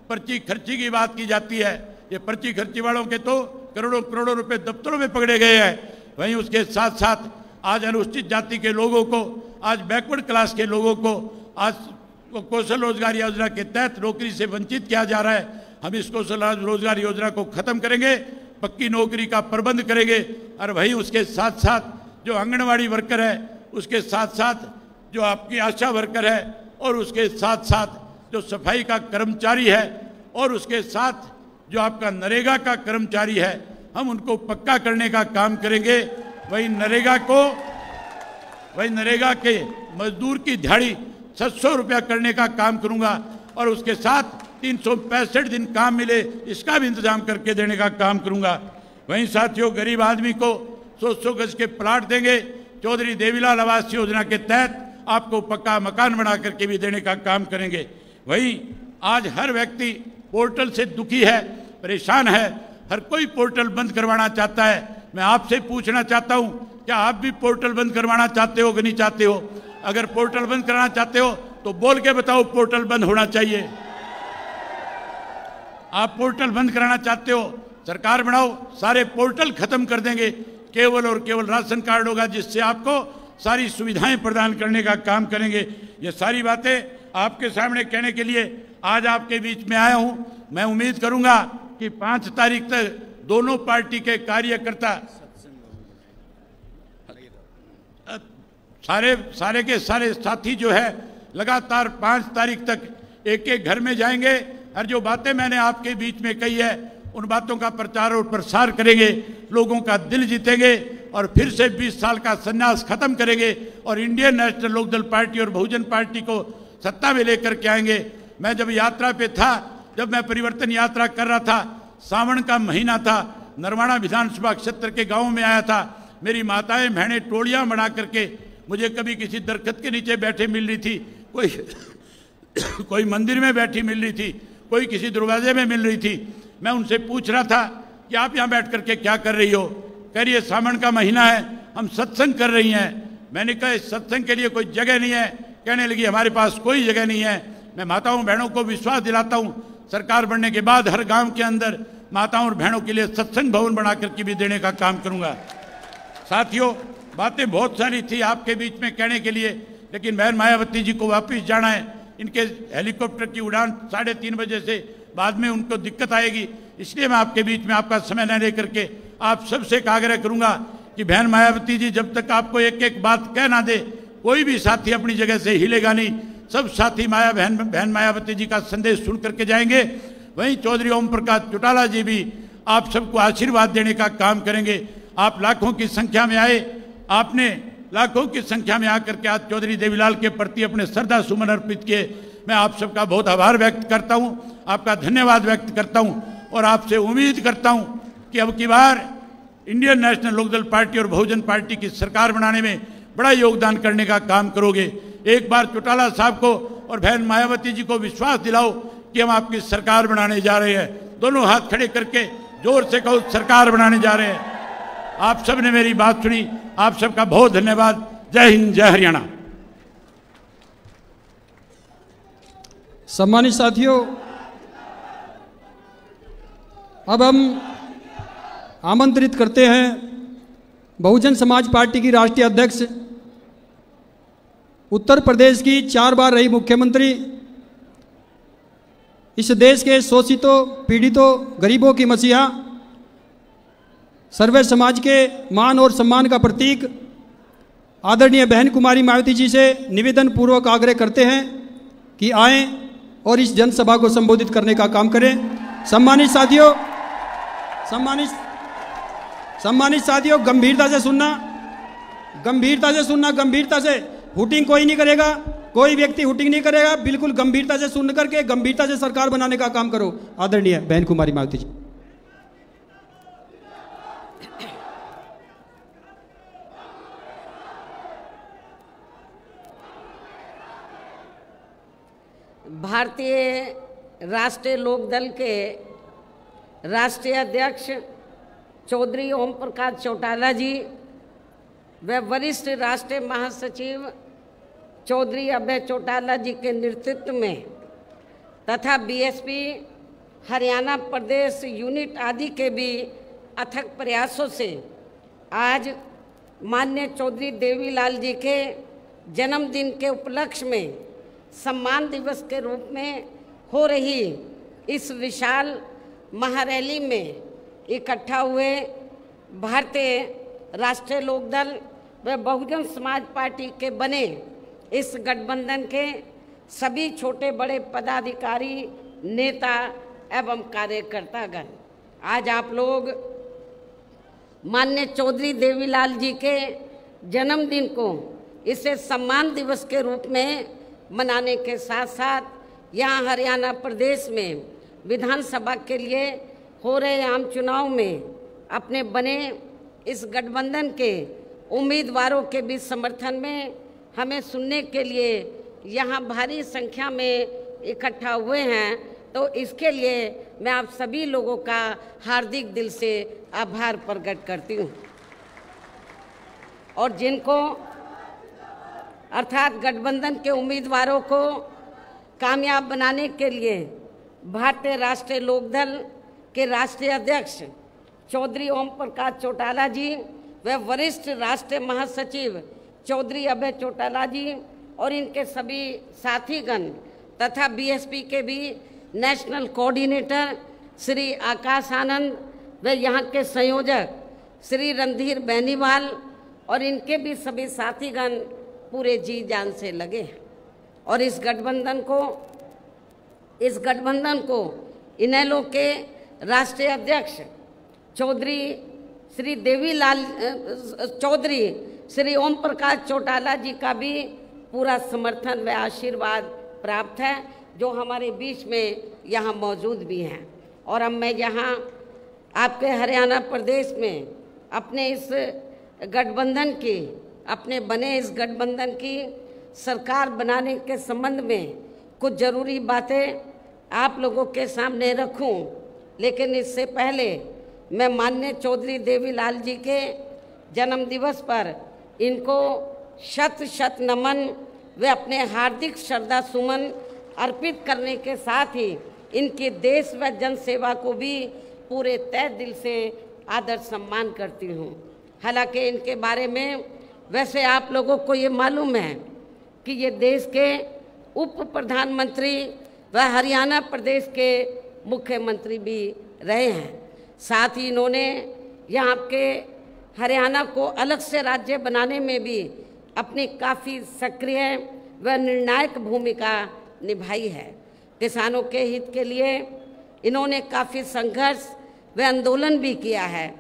S4: पर्ची खर्ची की बात की जाती है, ये पर्ची खर्ची वालों के तो करोड़ों करोड़ों रुपए दफ्तरों में पकड़े गए हैं। वहीं उसके साथ साथ आज अनुसूचित जाति के लोगों को, आज बैकवर्ड क्लास के लोगों को आज कौशल रोजगार योजना के तहत नौकरी से वंचित किया जा रहा है। हम इस कौशल रोजगार योजना को खत्म करेंगे, पक्की नौकरी का प्रबंध करेंगे। और वहीं उसके साथ साथ जो आंगनवाड़ी वर्कर है, उसके साथ साथ जो आपकी आशा वर्कर है, और उसके साथ साथ जो सफाई का कर्मचारी है, और उसके साथ जो आपका नरेगा का कर्मचारी है, हम उनको पक्का करने का काम करेंगे। वही नरेगा के मजदूर की दिहाड़ी 700 रुपया करने का काम करूंगा, और उसके साथ 365 दिन काम मिले इसका भी इंतजाम करके देने का काम करूंगा। वहीं साथियों, गरीब आदमी को 100 गज के प्लाट देंगे, चौधरी देवीलाल आवास योजना के तहत आपको पक्का मकान बना करके भी देने का काम करेंगे। वहीं आज हर व्यक्ति पोर्टल से दुखी है, परेशान है, हर कोई पोर्टल बंद करवाना चाहता है। मैं आपसे पूछना चाहता हूं, क्या आप भी पोर्टल बंद करवाना चाहते हो कि नहीं चाहते हो? अगर पोर्टल बंद कराना चाहते हो तो बोल के बताओ, पोर्टल बंद होना चाहिए। आप पोर्टल बंद कराना चाहते हो, सरकार बनाओ, सारे पोर्टल खत्म कर देंगे, केवल और केवल राशन कार्ड होगा जिससे आपको सारी सुविधाएं प्रदान करने का काम करेंगे। ये सारी बातें आपके सामने कहने के लिए आज आपके बीच में आया हूं। मैं उम्मीद करूंगा कि 5 तारीख तक दोनों पार्टी के कार्यकर्ता सारे के सारे साथी जो है लगातार 5 तारीख तक एक एक घर में जाएंगे, और जो बातें मैंने आपके बीच में कही है उन बातों का प्रचार और प्रसार करेंगे, लोगों का दिल जीतेंगे, और फिर से 20 साल का संन्यास खत्म करेंगे और इंडियन नेशनल लोकदल पार्टी और बहुजन पार्टी को सत्ता में लेकर के आएंगे। मैं जब यात्रा पे था, जब मैं परिवर्तन यात्रा कर रहा था, सावन का महीना था, नरवाना विधानसभा क्षेत्र के गाँव में आया था, मेरी माताएं बहनें टोलियां बना करके मुझे कभी किसी दरख्त के नीचे बैठे मिल रही थी, कोई मंदिर में बैठी मिल रही थी, कोई किसी दरवाजे में मिल रही थी। मैं उनसे पूछ रहा था कि आप यहाँ बैठ करके क्या कर रही हो? कह रही है सावन का महीना है, हम सत्संग कर रही हैं। मैंने कहा सत्संग के लिए कोई जगह नहीं है। कहने लगी हमारे पास कोई जगह नहीं है। मैं माताओं बहनों को विश्वास दिलाता हूँ, सरकार बनने के बाद हर गाँव के अंदर माताओं और बहनों के लिए सत्संग भवन बना करके भी देने का काम करूँगा। साथियों, बातें बहुत सारी थी आपके बीच में कहने के लिए, लेकिन बहन मायावती जी को वापस जाना है। इनके हेलीकॉप्टर की उड़ान 3:30 बजे से बाद में उनको दिक्कत आएगी, इसलिए मैं आपके बीच में आपका समय न लेकर के आप सबसे एक आग्रह करूंगा कि बहन मायावती जी जब तक आपको एक एक बात कह ना दे, कोई भी साथी अपनी जगह से हिलेगा नहीं। सब साथी बहन मायावती जी का संदेश सुन करके जाएंगे। वहीं चौधरी ओम प्रकाश चौटाला जी भी आप सबको आशीर्वाद देने का काम करेंगे। आप लाखों की संख्या में आए, आपने लाखों की संख्या में आकर के आज चौधरी देवीलाल के प्रति अपने श्रद्धा सुमन अर्पित किए। मैं आप सबका बहुत आभार व्यक्त करता हूं, आपका धन्यवाद व्यक्त करता हूं, और आपसे उम्मीद करता हूं कि अब की बार इंडियन नेशनल लोकदल पार्टी और बहुजन पार्टी की सरकार बनाने में बड़ा योगदान करने का काम करोगे। एक बार चौटाला साहब को और बहन मायावती जी को विश्वास दिलाओ कि हम आपकी सरकार बनाने जा रहे हैं। दोनों हाथ खड़े करके जोर से कहो, सरकार बनाने जा रहे हैं। आप सब ने मेरी बात सुनी, आप सबका बहुत धन्यवाद। जय हिंद, जय हरियाणा।
S1: सम्मानित साथियों, अब हम आमंत्रित करते हैं बहुजन समाज पार्टी की राष्ट्रीय अध्यक्ष, उत्तर प्रदेश की 4 बार रही मुख्यमंत्री, इस देश के शोषितों, पीड़ितों, गरीबों की मसीहा, सर्वे समाज के मान और सम्मान का प्रतीक आदरणीय बहन कुमारी मायावती जी से निवेदन पूर्वक आग्रह करते हैं कि आएं और इस जनसभा को संबोधित करने का काम करें। सम्मानित साथियों, सम्मानित साथियों, गंभीरता से सुनना, गंभीरता से। हुटिंग कोई नहीं करेगा, कोई व्यक्ति हुटिंग नहीं करेगा, बिल्कुल गंभीरता से सुन करके गंभीरता से सरकार बनाने का काम करो। आदरणीय बहन कुमारी मायावती जी।
S5: भारतीय राष्ट्रीय लोकदल के राष्ट्रीय अध्यक्ष चौधरी ओम प्रकाश चौटाला जी व वरिष्ठ राष्ट्रीय महासचिव चौधरी अभय चौटाला जी के नेतृत्व में तथा बीएसपी हरियाणा प्रदेश यूनिट आदि के भी अथक प्रयासों से आज माननीय चौधरी देवीलाल जी के जन्मदिन के उपलक्ष्य में सम्मान दिवस के रूप में हो रही इस विशाल महारैली में इकट्ठा हुए भारतीय राष्ट्रीय लोकदल व बहुजन समाज पार्टी के बने इस गठबंधन के सभी छोटे बड़े पदाधिकारी, नेता एवं कार्यकर्तागण, आज आप लोग माननीय चौधरी देवीलाल जी के जन्मदिन को इसे सम्मान दिवस के रूप में मनाने के साथ साथ यहाँ हरियाणा प्रदेश में विधानसभा के लिए हो रहे आम चुनाव में अपने बने इस गठबंधन के उम्मीदवारों के भी समर्थन में हमें सुनने के लिए यहाँ भारी संख्या में इकट्ठा हुए हैं, तो इसके लिए मैं आप सभी लोगों का हार्दिक दिल से आभार प्रकट करती हूँ। और जिनको अर्थात गठबंधन के उम्मीदवारों को कामयाब बनाने के लिए भारतीय राष्ट्रीय लोकदल के राष्ट्रीय अध्यक्ष चौधरी ओम प्रकाश चौटाला जी व वरिष्ठ राष्ट्रीय महासचिव चौधरी अभय चौटाला जी और इनके सभी साथीगण तथा बीएसपी के भी नेशनल कोऑर्डिनेटर श्री आकाश आनंद व यहाँ के संयोजक श्री रणधीर बेनीवाल और इनके भी सभी साथीगण पूरे जी जान से लगे और इस गठबंधन को इनेलो के राष्ट्रीय अध्यक्ष चौधरी श्री देवीलाल चौधरी श्री ओम प्रकाश चौटाला जी का भी पूरा समर्थन व आशीर्वाद प्राप्त है, जो हमारे बीच में यहाँ मौजूद भी हैं। और अब मैं यहाँ आपके हरियाणा प्रदेश में अपने इस गठबंधन की, अपने बने इस गठबंधन की सरकार बनाने के संबंध में कुछ ज़रूरी बातें आप लोगों के सामने रखूं, लेकिन इससे पहले मैं माननीय चौधरी देवीलाल जी के जन्म दिवस पर इनको शत शत नमन व अपने हार्दिक श्रद्धा सुमन अर्पित करने के साथ ही इनके देश व जन सेवा को भी पूरे तहे दिल से आदर सम्मान करती हूँ। हालांकि इनके बारे में वैसे आप लोगों को ये मालूम है कि ये देश के उप प्रधानमंत्री व हरियाणा प्रदेश के मुख्यमंत्री भी रहे हैं। साथ ही इन्होंने यहाँ के हरियाणा को अलग से राज्य बनाने में भी अपनी काफ़ी सक्रिय व निर्णायक भूमिका निभाई है। किसानों के हित के लिए इन्होंने काफ़ी संघर्ष व आंदोलन भी किया है,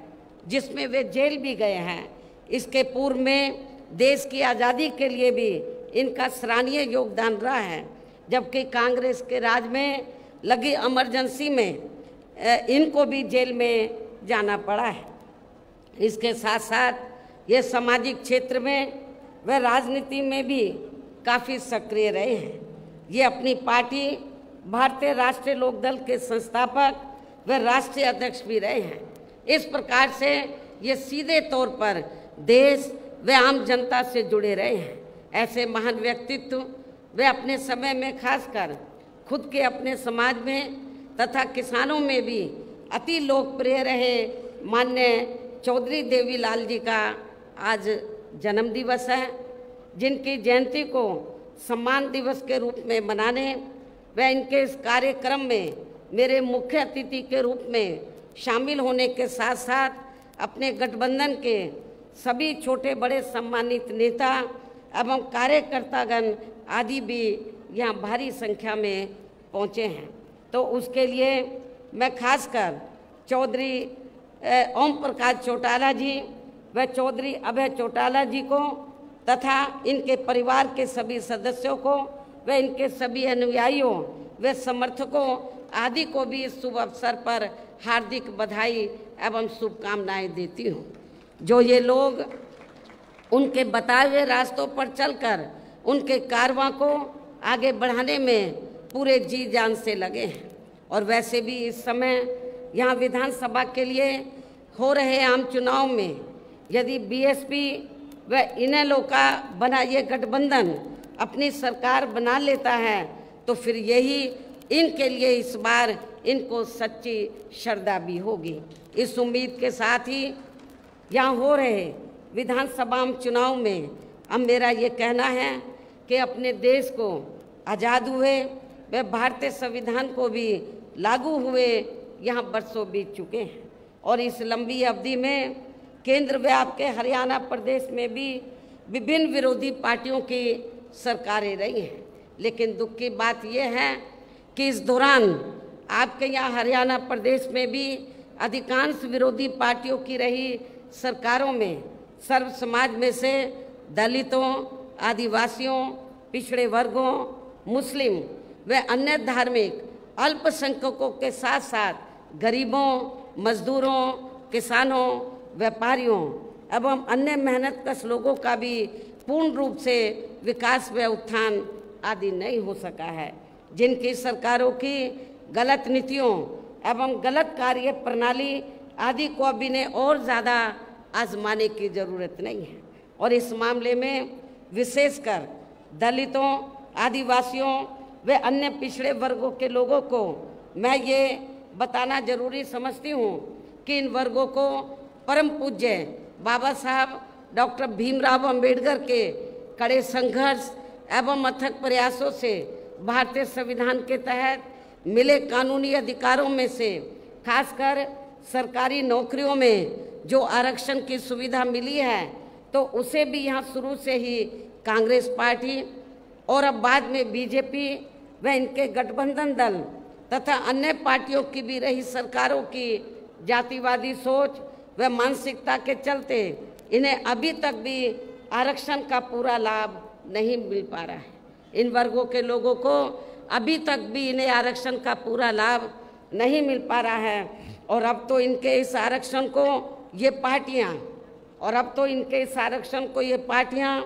S5: जिसमें वे जेल भी गए हैं। इसके पूर्व में देश की आज़ादी के लिए भी इनका सराहनीय योगदान रहा है, जबकि कांग्रेस के राज में लगी इमरजेंसी में इनको भी जेल में जाना पड़ा है। इसके साथ साथ ये सामाजिक क्षेत्र में व राजनीति में भी काफ़ी सक्रिय रहे हैं। ये अपनी पार्टी भारतीय राष्ट्रीय लोकदल के संस्थापक व राष्ट्रीय अध्यक्ष भी रहे हैं। इस प्रकार से ये सीधे तौर पर देश व आम जनता से जुड़े रहे हैं। ऐसे महान व्यक्तित्व वे अपने समय में खासकर खुद के अपने समाज में तथा किसानों में भी अति लोकप्रिय रहे। माननीय चौधरी देवीलाल जी का आज जन्म दिवस है, जिनकी जयंती को सम्मान दिवस के रूप में मनाने व इनके इस कार्यक्रम में मेरे मुख्य अतिथि के रूप में शामिल होने के साथ साथ अपने गठबंधन के सभी छोटे बड़े सम्मानित नेता एवं कार्यकर्तागण आदि भी यहाँ भारी संख्या में पहुँचे हैं। तो उसके लिए मैं खासकर चौधरी ओम प्रकाश चौटाला जी व चौधरी अभय चौटाला जी को तथा इनके परिवार के सभी सदस्यों को व इनके सभी अनुयायियों व समर्थकों आदि को भी इस शुभ अवसर पर हार्दिक बधाई एवं शुभकामनाएं देती हूँ। जो ये लोग उनके बताए हुए रास्तों पर चलकर उनके कारवां को आगे बढ़ाने में पूरे जी जान से लगे हैं। और वैसे भी इस समय यहाँ विधानसभा के लिए हो रहे आम चुनाव में यदि बीएसपी व इनेलो का बना ये गठबंधन अपनी सरकार बना लेता है तो फिर यही इनके लिए इस बार इनको सच्ची श्रद्धा भी होगी। इस उम्मीद के साथ ही यहाँ हो रहे विधानसभा चुनाव में अब मेरा ये कहना है कि अपने देश को आज़ाद हुए व भारतीय संविधान को भी लागू हुए यहाँ बरसों बीत चुके हैं और इस लंबी अवधि में केंद्र व आपके हरियाणा प्रदेश में भी विभिन्न विरोधी पार्टियों की सरकारें रही हैं। लेकिन दुख की बात यह है कि इस दौरान आपके यहाँ हरियाणा प्रदेश में भी अधिकांश विरोधी पार्टियों की रही सरकारों में सर्व समाज में से दलितों, आदिवासियों, पिछड़े वर्गों, मुस्लिम व अन्य धार्मिक अल्पसंख्यकों के साथ साथ गरीबों, मजदूरों, किसानों, व्यापारियों एवं अन्य मेहनतकश लोगों का भी पूर्ण रूप से विकास व उत्थान आदि नहीं हो सका है। जिनकी सरकारों की गलत नीतियों एवं गलत कार्य प्रणाली आदि को अब इन्हें और ज़्यादा आजमाने की ज़रूरत नहीं है। और इस मामले में विशेषकर दलितों, आदिवासियों व अन्य पिछड़े वर्गों के लोगों को मैं ये बताना जरूरी समझती हूँ कि इन वर्गों को परम पूज्य बाबा साहब डॉक्टर भीमराव अंबेडकर के कड़े संघर्ष एवं अथक प्रयासों से भारतीय संविधान के तहत मिले कानूनी अधिकारों में से खासकर सरकारी नौकरियों में जो आरक्षण की सुविधा मिली है तो उसे भी यहाँ शुरू से ही कांग्रेस पार्टी और अब बाद में बीजेपी व इनके गठबंधन दल तथा अन्य पार्टियों की भी रही सरकारों की जातिवादी सोच व मानसिकता के चलते इन्हें अभी तक भी आरक्षण का पूरा लाभ नहीं मिल पा रहा है। इन वर्गों के लोगों को अभी तक भी इन्हें आरक्षण का पूरा लाभ नहीं मिल पा रहा है और अब तो इनके इस आरक्षण को ये पार्टियां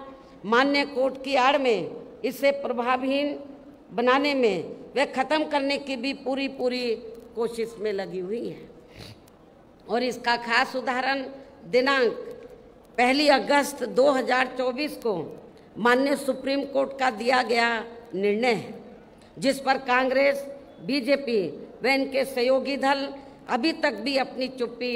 S5: मान्य कोर्ट की आड़ में इसे प्रभावहीन बनाने में व ख़त्म करने की भी पूरी कोशिश में लगी हुई है। और इसका खास उदाहरण दिनांक 1 अगस्त 2024 को माननीय सुप्रीम कोर्ट का दिया गया निर्णय है, जिस पर कांग्रेस, बीजेपी व इनके सहयोगी दल अभी तक भी अपनी चुप्पी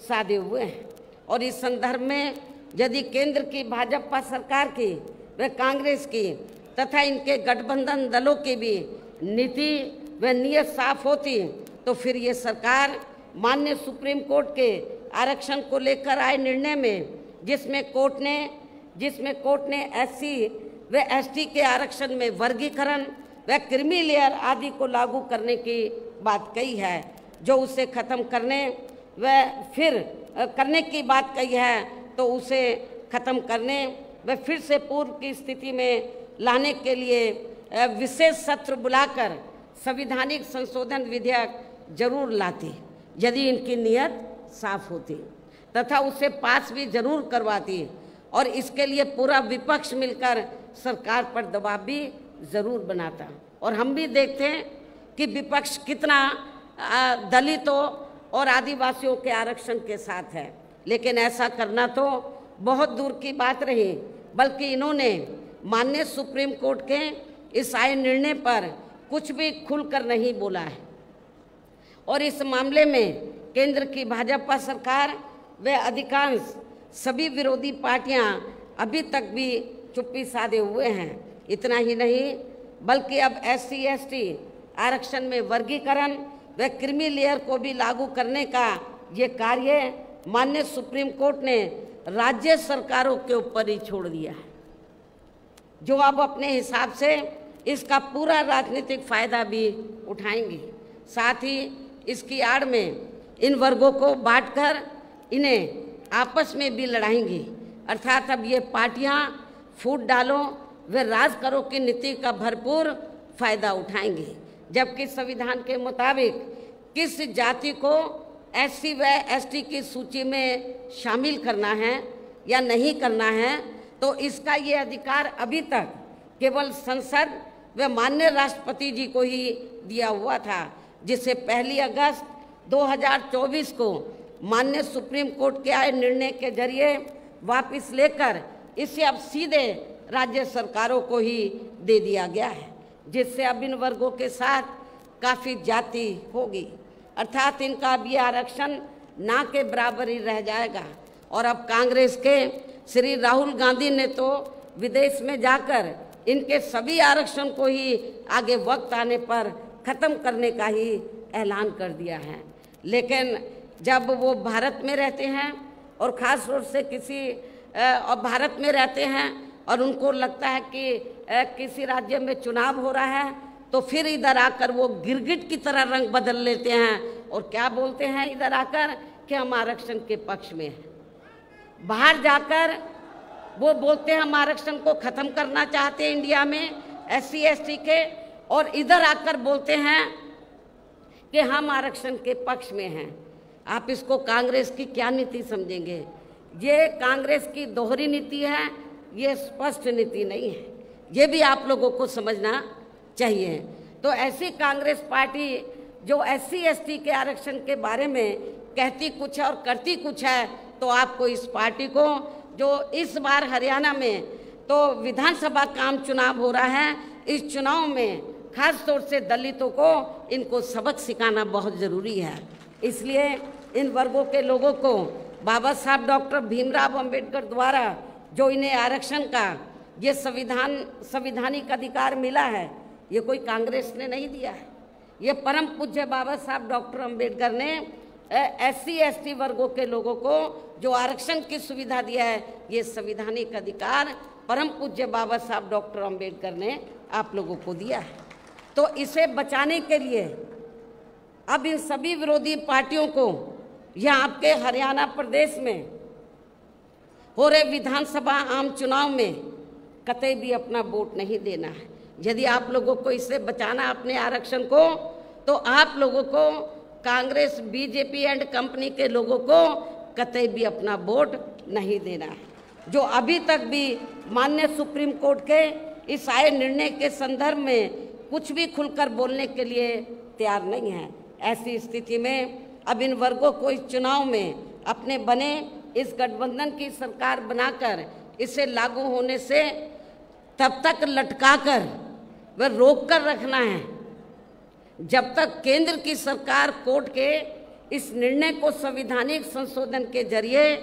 S5: साधे हुए हैं। और इस संदर्भ में यदि केंद्र की भाजपा सरकार की व कांग्रेस की तथा इनके गठबंधन दलों की भी नीति व नीयत साफ होती तो फिर ये सरकार माननीय सुप्रीम कोर्ट के आरक्षण को लेकर आए निर्णय में जिसमें कोर्ट ने एससी व एसटी के आरक्षण में वर्गीकरण व क्रीमी लेयर आदि को लागू करने की बात कही है, जो उसे ख़त्म करने व फिर करने की बात कही है तो उसे ख़त्म करने व फिर से पूर्व की स्थिति में लाने के लिए विशेष सत्र बुलाकर संवैधानिक संशोधन विधेयक जरूर लाती यदि इनकी नीयत साफ होती तथा उसे पास भी जरूर करवाती और इसके लिए पूरा विपक्ष मिलकर सरकार पर दबाव भी जरूर बनाता। और हम भी देखते हैं कि विपक्ष कितना दलितों और आदिवासियों के आरक्षण के साथ है, लेकिन ऐसा करना तो बहुत दूर की बात रही, बल्कि इन्होंने माननीय सुप्रीम कोर्ट के इस आए निर्णय पर कुछ भी खुलकर नहीं बोला है। और इस मामले में केंद्र की भाजपा सरकार व अधिकांश सभी विरोधी पार्टियां अभी तक भी चुप्पी साधे हुए हैं। इतना ही नहीं बल्कि अब SC ST आरक्षण में वर्गीकरण व क्रीमी लेयर को भी लागू करने का ये कार्य माननीय सुप्रीम कोर्ट ने राज्य सरकारों के ऊपर ही छोड़ दिया है, जो अब अपने हिसाब से इसका पूरा राजनीतिक फायदा भी उठाएंगी। साथ ही इसकी आड़ में इन वर्गों को बांटकर इन्हें आपस में भी लड़ाएंगी। अर्थात अब ये पार्टियां फूट डालो व राज करो की नीति का भरपूर फायदा उठाएंगी, जबकि संविधान के मुताबिक किस जाति को SC व ST की सूची में शामिल करना है या नहीं करना है, तो इसका ये अधिकार अभी तक केवल संसद व माननीय राष्ट्रपति जी को ही दिया हुआ था, जिसे 1 अगस्त 2024 को माननीय सुप्रीम कोर्ट के आए निर्णय के जरिए वापस लेकर इसे अब सीधे राज्य सरकारों को ही दे दिया गया है, जिससे अब इन वर्गों के साथ काफ़ी जाति होगी। अर्थात इनका अब ये आरक्षण ना के बराबर ही रह जाएगा। और अब कांग्रेस के श्री राहुल गांधी ने तो विदेश में जाकर इनके सभी आरक्षण को ही आगे वक्त आने पर ख़त्म करने का ही ऐलान कर दिया है। लेकिन जब वो भारत में रहते हैं और ख़ास तौर से भारत में रहते हैं और उनको लगता है कि किसी राज्य में चुनाव हो रहा है, तो फिर इधर आकर वो गिरगिट की तरह रंग बदल लेते हैं और क्या बोलते हैं इधर आकर कि हम आरक्षण के पक्ष में हैं। बाहर जाकर वो बोलते हैं हम आरक्षण को ख़त्म करना चाहते हैं इंडिया में SC ST के, और इधर आकर बोलते हैं कि हम आरक्षण के पक्ष में हैं। आप इसको कांग्रेस की क्या नीति समझेंगे? ये कांग्रेस की दोहरी नीति है, ये स्पष्ट नीति नहीं है, ये भी आप लोगों को समझना चाहिए। तो ऐसी कांग्रेस पार्टी जो SC ST के आरक्षण के बारे में कहती कुछ है और करती कुछ है, तो आपको इस पार्टी को जो इस बार हरियाणा में तो विधानसभा का आम चुनाव हो रहा है, इस चुनाव में खास तौर से दलितों को इनको सबक सिखाना बहुत ज़रूरी है। इसलिए इन वर्गों के लोगों को बाबा साहब डॉक्टर भीमराव अंबेडकर द्वारा जो इन्हें आरक्षण का ये संवैधानिक अधिकार मिला है, ये कोई कांग्रेस ने नहीं दिया है, ये परम पूज्य बाबा साहब डॉक्टर अंबेडकर ने SC ST वर्गों के लोगों को जो आरक्षण की सुविधा दिया है, ये संवैधानिक अधिकार परम पूज्य बाबा साहब डॉक्टर अंबेडकर ने आप लोगों को दिया है। तो इसे बचाने के लिए अब इन सभी विरोधी पार्टियों को यहाँ आपके हरियाणा प्रदेश में हो रहे विधानसभा आम चुनाव में कतई भी अपना वोट नहीं देना है। यदि आप लोगों को इससे बचाना अपने आरक्षण को, तो आप लोगों को कांग्रेस BJP एंड कंपनी के लोगों को कतई भी अपना वोट नहीं देना है, जो अभी तक भी माननीय सुप्रीम कोर्ट के इस आए निर्णय के संदर्भ में कुछ भी खुलकर बोलने के लिए तैयार नहीं है। ऐसी स्थिति में अब इन वर्गों को इस चुनाव में अपने बने इस गठबंधन की सरकार बनाकर इसे लागू होने से तब तक लटकाकर व रोक कर रखना है जब तक केंद्र की सरकार कोर्ट के इस निर्णय को संवैधानिक संशोधन के जरिए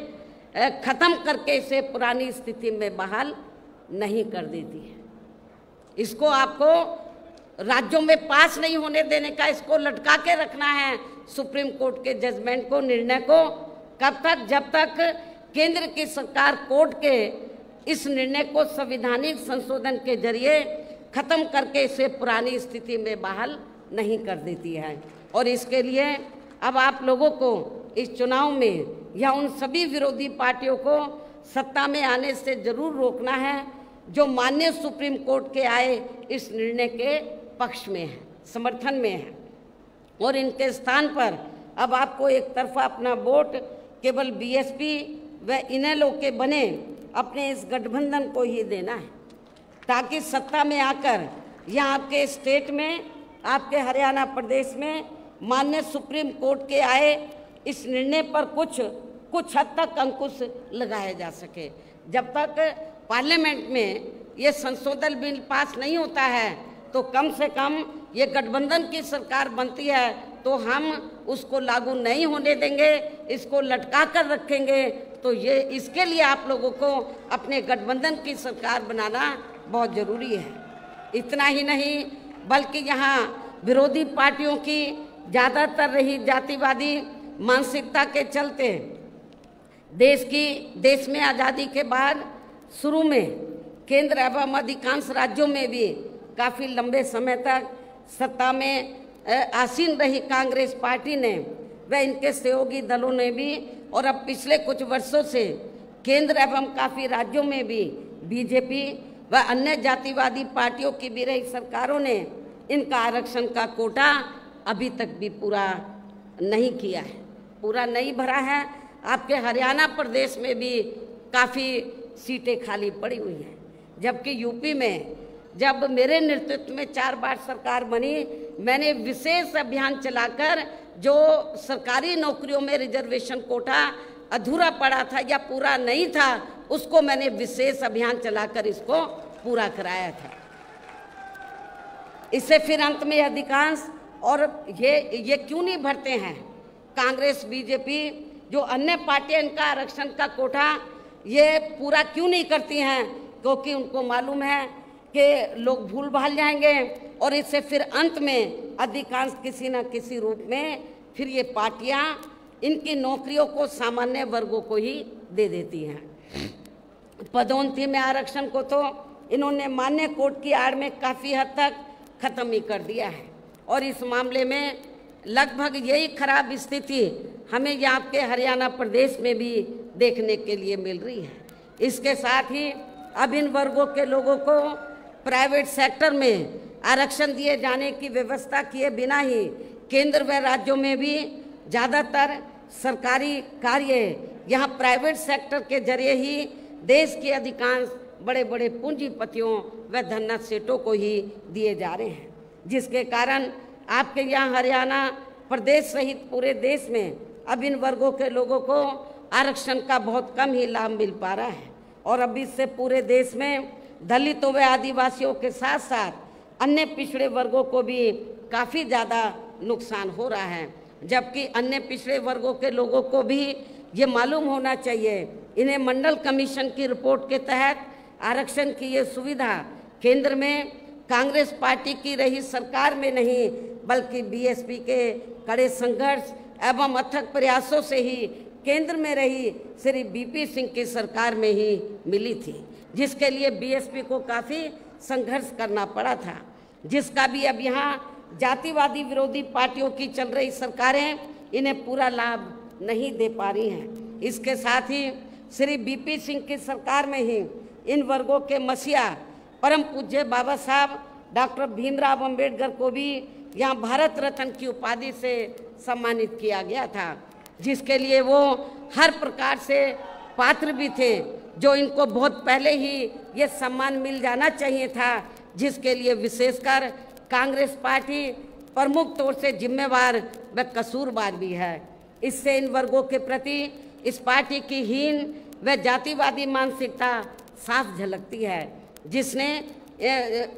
S5: खत्म करके इसे पुरानी स्थिति में बहाल नहीं कर देती है। इसको आपको राज्यों में पास नहीं होने देने का, इसको लटका के रखना है सुप्रीम कोर्ट के जजमेंट को, निर्णय को। कब तक? जब तक केंद्र की सरकार कोर्ट के इस निर्णय को संवैधानिक संशोधन के जरिए खत्म करके इसे पुरानी स्थिति में बहाल नहीं कर देती है। और इसके लिए अब आप लोगों को इस चुनाव में या उन सभी विरोधी पार्टियों को सत्ता में आने से जरूर रोकना है जो माननीय सुप्रीम कोर्ट के आए इस निर्णय के पक्ष में है, समर्थन में है। और इनके स्थान पर अब आपको एक तरफा अपना वोट केवल BSP व इनेलो के बने अपने इस गठबंधन को ही देना है, ताकि सत्ता में आकर यहाँ आपके स्टेट में, आपके हरियाणा प्रदेश में माननीय सुप्रीम कोर्ट के आए इस निर्णय पर कुछ हद तक अंकुश लगाया जा सके। जब तक पार्लियामेंट में ये संशोधन बिल पास नहीं होता है, तो कम से कम ये गठबंधन की सरकार बनती है, तो तो हम उसको लागू नहीं होने देंगे, इसको लटका कर रखेंगे। तो ये इसके लिए आप लोगों को अपने गठबंधन की सरकार बनाना बहुत ज़रूरी है। इतना ही नहीं बल्कि यहाँ विरोधी पार्टियों की ज़्यादातर रही जातिवादी मानसिकता के चलते देश में आज़ादी के बाद शुरू में केंद्र एवं अधिकांश राज्यों में भी काफ़ी लंबे समय तक सत्ता में आसीन रही कांग्रेस पार्टी ने व इनके सहयोगी दलों ने भी, और अब पिछले कुछ वर्षों से केंद्र एवं काफ़ी राज्यों में भी बीजेपी व अन्य जातिवादी पार्टियों की भी रही सरकारों ने इनका आरक्षण का कोटा अभी तक भी पूरा नहीं किया है, पूरा नहीं भरा है। आपके हरियाणा प्रदेश में भी काफ़ी सीटें खाली पड़ी हुई हैं, जबकि यूपी में जब मेरे नेतृत्व में 4 बार सरकार बनी, मैंने विशेष अभियान चलाकर जो सरकारी नौकरियों में रिजर्वेशन कोटा अधूरा पड़ा था या पूरा नहीं था, उसको मैंने विशेष अभियान चलाकर इसको पूरा कराया था। इससे फिर अंत में अधिकांश, और ये क्यों नहीं भरते हैं कांग्रेस बीजेपी, जो अन्य पार्टियां इनका आरक्षण का कोटा ये पूरा क्यों नहीं करती हैं? क्योंकि उनको मालूम है कि लोग भूल भाल जाएंगे, और इससे फिर अंत में अधिकांश किसी न किसी रूप में फिर ये पार्टियां इनकी नौकरियों को सामान्य वर्गों को ही दे देती हैं। पदोन्नति में आरक्षण को तो इन्होंने मान्य कोर्ट की आड़ में काफ़ी हद तक खत्म ही कर दिया है, और इस मामले में लगभग यही खराब स्थिति हमें यहाँ के हरियाणा प्रदेश में भी देखने के लिए मिल रही है। इसके साथ ही अब इन वर्गों के लोगों को प्राइवेट सेक्टर में आरक्षण दिए जाने की व्यवस्था किए बिना ही केंद्र व राज्यों में भी ज़्यादातर सरकारी कार्य यहाँ प्राइवेट सेक्टर के जरिए ही देश के अधिकांश बड़े बड़े पूंजीपतियों व धन्ना सेठों को ही दिए जा रहे हैं, जिसके कारण आपके यहाँ हरियाणा प्रदेश सहित पूरे देश में अब इन वर्गों के लोगों को आरक्षण का बहुत कम ही लाभ मिल पा रहा है। और अब इससे पूरे देश में दलितों व आदिवासियों के साथ साथ अन्य पिछड़े वर्गों को भी काफ़ी ज़्यादा नुकसान हो रहा है, जबकि अन्य पिछड़े वर्गों के लोगों को भी ये मालूम होना चाहिए, इन्हें मंडल कमीशन की रिपोर्ट के तहत आरक्षण की ये सुविधा केंद्र में कांग्रेस पार्टी की रही सरकार में नहीं बल्कि बीएसपी के कड़े संघर्ष एवं अथक प्रयासों से ही केंद्र में रही श्री बीपी सिंह की सरकार में ही मिली थी, जिसके लिए बीएसपी को काफ़ी संघर्ष करना पड़ा था, जिसका भी अब यहाँ जातिवादी विरोधी पार्टियों की चल रही सरकारें इन्हें पूरा लाभ नहीं दे पा रही हैं। इसके साथ ही श्री बीपी सिंह की सरकार में ही इन वर्गों के मसीहा परम पूज्य बाबा साहब डॉक्टर भीमराव अंबेडकर को भी यहाँ भारत रत्न की उपाधि से सम्मानित किया गया था, जिसके लिए वो हर प्रकार से पात्र भी थे, जो इनको बहुत पहले ही ये सम्मान मिल जाना चाहिए था, जिसके लिए विशेषकर कांग्रेस पार्टी प्रमुख तौर से जिम्मेवार व कसूरवार भी है। इससे इन वर्गों के प्रति इस पार्टी की हीन व जातिवादी मानसिकता साफ झलकती है, जिसने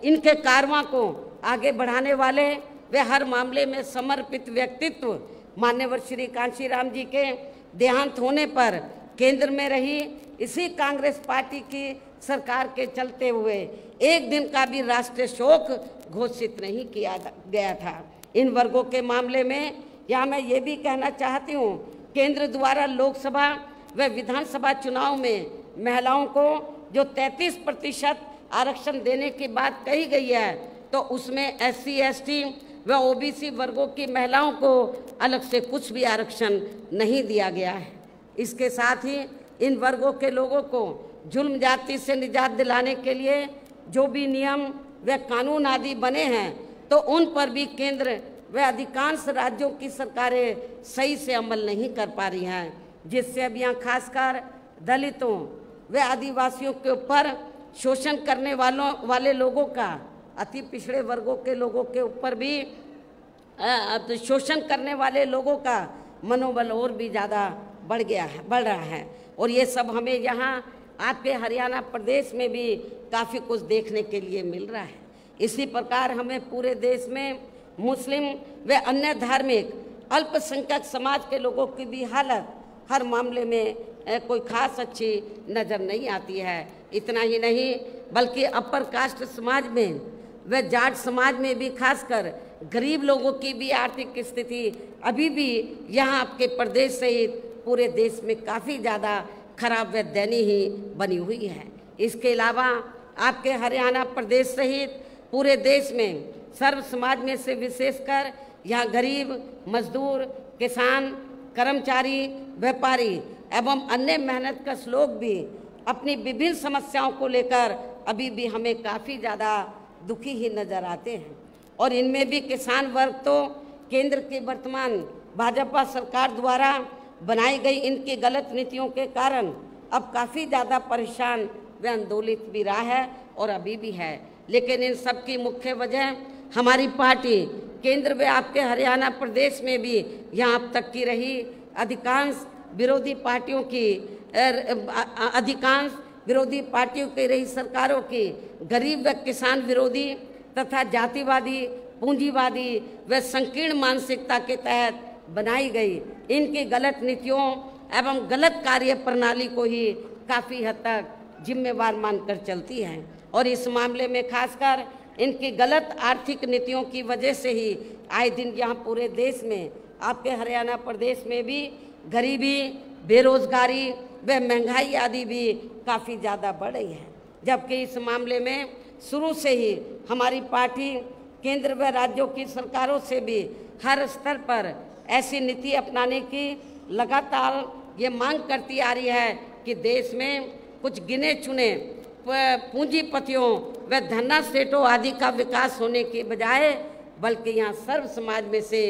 S5: इनके कारवां को आगे बढ़ाने वाले व हर मामले में समर्पित व्यक्तित्व मान्यवर श्री कांशीराम जी के देहांत होने पर केंद्र में रही इसी कांग्रेस पार्टी की सरकार के चलते हुए एक दिन का भी राष्ट्रीय शोक घोषित नहीं किया गया था। इन वर्गों के मामले में यहाँ मैं ये भी कहना चाहती हूँ, केंद्र द्वारा लोकसभा व विधानसभा चुनाव में महिलाओं को जो 33% आरक्षण देने की बात कही गई है, तो उसमें SC ST व OBC वर्गों की महिलाओं को अलग से कुछ भी आरक्षण नहीं दिया गया है। इसके साथ ही इन वर्गों के लोगों को जुल्म जाति से निजात दिलाने के लिए जो भी नियम व कानून आदि बने हैं, तो उन पर भी केंद्र व अधिकांश राज्यों की सरकारें सही से अमल नहीं कर पा रही हैं, जिससे अब यहाँ खासकर दलितों व आदिवासियों के ऊपर शोषण करने वाले लोगों का, अति पिछड़े वर्गों के लोगों के ऊपर भी शोषण करने वाले लोगों का मनोबल और भी ज़्यादा बढ़ रहा है। और ये सब हमें यहाँ आपके हरियाणा प्रदेश में भी काफ़ी कुछ देखने के लिए मिल रहा है। इसी प्रकार हमें पूरे देश में मुस्लिम व अन्य धार्मिक अल्पसंख्यक समाज के लोगों की भी हालत हर मामले में कोई खास अच्छी नज़र नहीं आती है। इतना ही नहीं बल्कि अपर कास्ट समाज में व जाट समाज में भी खासकर गरीब लोगों की भी आर्थिक स्थिति अभी भी यहाँ आपके प्रदेश सहित पूरे देश में काफ़ी ज़्यादा खराब व दयनीय ही बनी हुई है। इसके अलावा आपके हरियाणा प्रदेश सहित पूरे देश में सर्व समाज में से विशेषकर यहाँ गरीब, मजदूर, किसान, कर्मचारी, व्यापारी एवं अन्य मेहनतकश लोग भी अपनी विभिन्न समस्याओं को लेकर अभी भी हमें काफ़ी ज़्यादा दुखी ही नज़र आते हैं। और इनमें भी किसान वर्ग तो केंद्र की वर्तमान भाजपा सरकार द्वारा बनाई गई इनकी गलत नीतियों के कारण अब काफ़ी ज़्यादा परेशान व आंदोलित भी रहा है और अभी भी है। लेकिन इन सब की मुख्य वजह हमारी पार्टी केंद्र व आपके हरियाणा प्रदेश में भी यहाँ अब तक की रही अधिकांश विरोधी पार्टियों की रही सरकारों की गरीब व किसान विरोधी तथा जातिवादी, पूंजीवादी व संकीर्ण मानसिकता के तहत बनाई गई इनकी गलत नीतियों एवं गलत कार्य प्रणाली को ही काफ़ी हद तक जिम्मेवार मानकर चलती है। और इस मामले में खासकर इनकी गलत आर्थिक नीतियों की वजह से ही आए दिन यहाँ पूरे देश में आपके हरियाणा प्रदेश में भी गरीबी, बेरोजगारी व महंगाई आदि भी काफ़ी ज़्यादा बढ़ रही है। जबकि इस मामले में शुरू से ही हमारी पार्टी केंद्र व राज्यों की सरकारों से भी हर स्तर पर ऐसी नीति अपनाने की लगातार ये मांग करती आ रही है कि देश में कुछ गिने चुने पूंजीपतियों व धन्ना सेठों आदि का विकास होने के बजाय बल्कि यहाँ सर्व समाज में से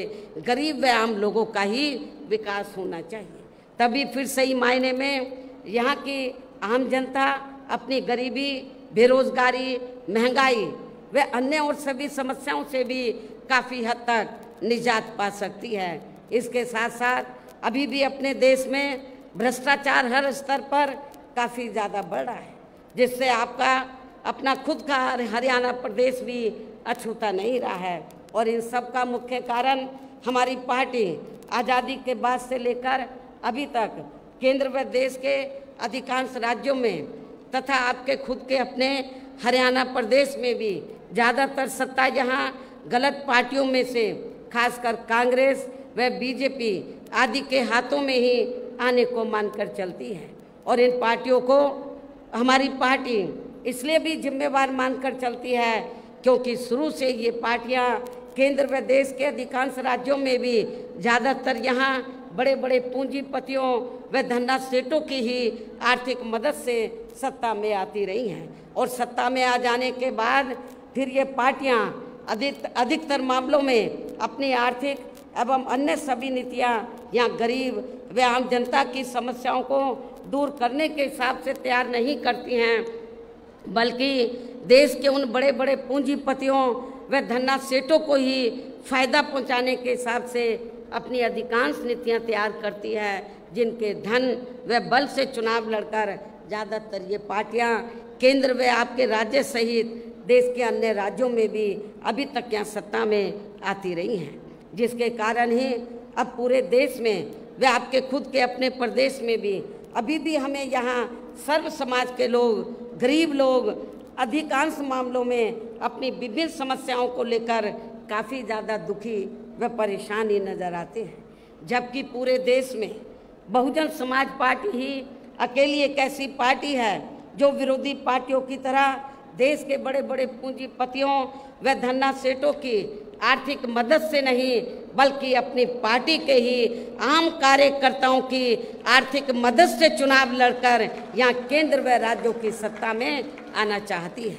S5: गरीब व आम लोगों का ही विकास होना चाहिए। तभी फिर सही मायने में यहाँ की आम जनता अपनी गरीबी, बेरोजगारी, महंगाई व अन्य और सभी समस्याओं से भी काफ़ी हद तक निजात पा सकती है। इसके साथ साथ अभी भी अपने देश में भ्रष्टाचार हर स्तर पर काफ़ी ज़्यादा बढ़ रहा है, जिससे आपका अपना खुद का हरियाणा प्रदेश भी अछूता नहीं रहा है। और इन सब का मुख्य कारण हमारी पार्टी आज़ादी के बाद से लेकर अभी तक केंद्र व देश के अधिकांश राज्यों में तथा आपके खुद के अपने हरियाणा प्रदेश में भी ज़्यादातर सत्ता यहाँ गलत पार्टियों में से खासकर कांग्रेस व बीजेपी आदि के हाथों में ही आने को मानकर चलती है। और इन पार्टियों को हमारी पार्टी इसलिए भी जिम्मेवार मानकर चलती है क्योंकि शुरू से ये पार्टियां केंद्र व देश के अधिकांश राज्यों में भी ज़्यादातर यहाँ बड़े बड़े पूंजीपतियों व धन्ना सेठों की ही आर्थिक मदद से सत्ता में आती रही हैं। और सत्ता में आ जाने के बाद फिर ये पार्टियां अधिकतर मामलों में अपनी आर्थिक एवं अन्य सभी नीतियां यहाँ गरीब व आम जनता की समस्याओं को दूर करने के हिसाब से तैयार नहीं करती हैं, बल्कि देश के उन बड़े बड़े पूंजीपतियों व धन्ना सेठों को ही फायदा पहुंचाने के हिसाब से अपनी अधिकांश नीतियां तैयार करती है, जिनके धन व बल से चुनाव लड़कर ज़्यादातर ये पार्टियां केंद्र व आपके राज्य सहित देश के अन्य राज्यों में भी अभी तक यहाँ सत्ता में आती रही हैं, जिसके कारण ही अब पूरे देश में व आपके खुद के अपने प्रदेश में भी अभी भी हमें यहाँ सर्व समाज के लोग, गरीब लोग अधिकांश मामलों में अपनी विभिन्न समस्याओं को लेकर काफ़ी ज़्यादा दुखी व परेशान ही नज़र आते हैं। जबकि पूरे देश में बहुजन समाज पार्टी ही अकेली एक ऐसी पार्टी है जो विरोधी पार्टियों की तरह देश के बड़े बड़े पूंजीपतियों व धन्ना सेठों की आर्थिक मदद से नहीं बल्कि अपनी पार्टी के ही आम कार्यकर्ताओं की आर्थिक मदद से चुनाव लड़कर यहाँ केंद्र व राज्यों की सत्ता में आना चाहती है,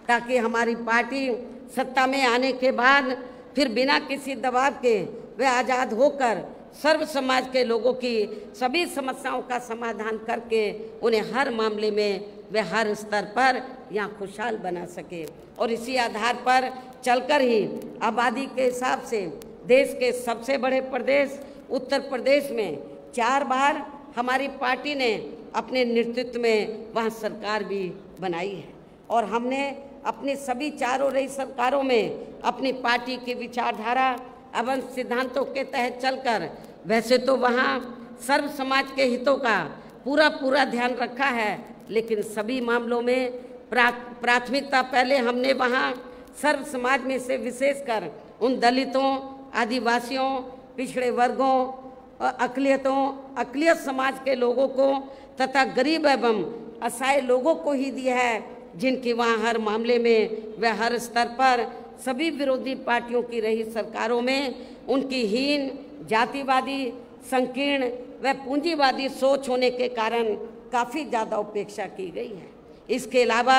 S5: ताकि हमारी पार्टी सत्ता में आने के बाद फिर बिना किसी दबाव के वे आज़ाद होकर सर्व समाज के लोगों की सभी समस्याओं का समाधान करके उन्हें हर मामले में वे हर स्तर पर यहाँ खुशहाल बना सके। और इसी आधार पर चलकर ही आबादी के हिसाब से देश के सबसे बड़े प्रदेश उत्तर प्रदेश में 4 बार हमारी पार्टी ने अपने नेतृत्व में वहाँ सरकार भी बनाई है। और हमने अपनी सभी चारों रही सरकारों में अपनी पार्टी की विचारधारा एवं सिद्धांतों के तहत चलकर वैसे तो वहाँ सर्व समाज के हितों का पूरा ध्यान रखा है, लेकिन सभी मामलों में प्राथमिकता पहले हमने वहाँ सर्व समाज में से विशेषकर उन दलितों, आदिवासियों, पिछड़े वर्गों, अक़लियत समाज के लोगों को तथा गरीब एवं असहाय लोगों को ही दिया है, जिनकी वहाँ हर मामले में व हर स्तर पर सभी विरोधी पार्टियों की रही सरकारों में उनकी हीन, जातिवादी, संकीर्ण व पूंजीवादी सोच होने के कारण काफ़ी ज़्यादा उपेक्षा की गई है। इसके अलावा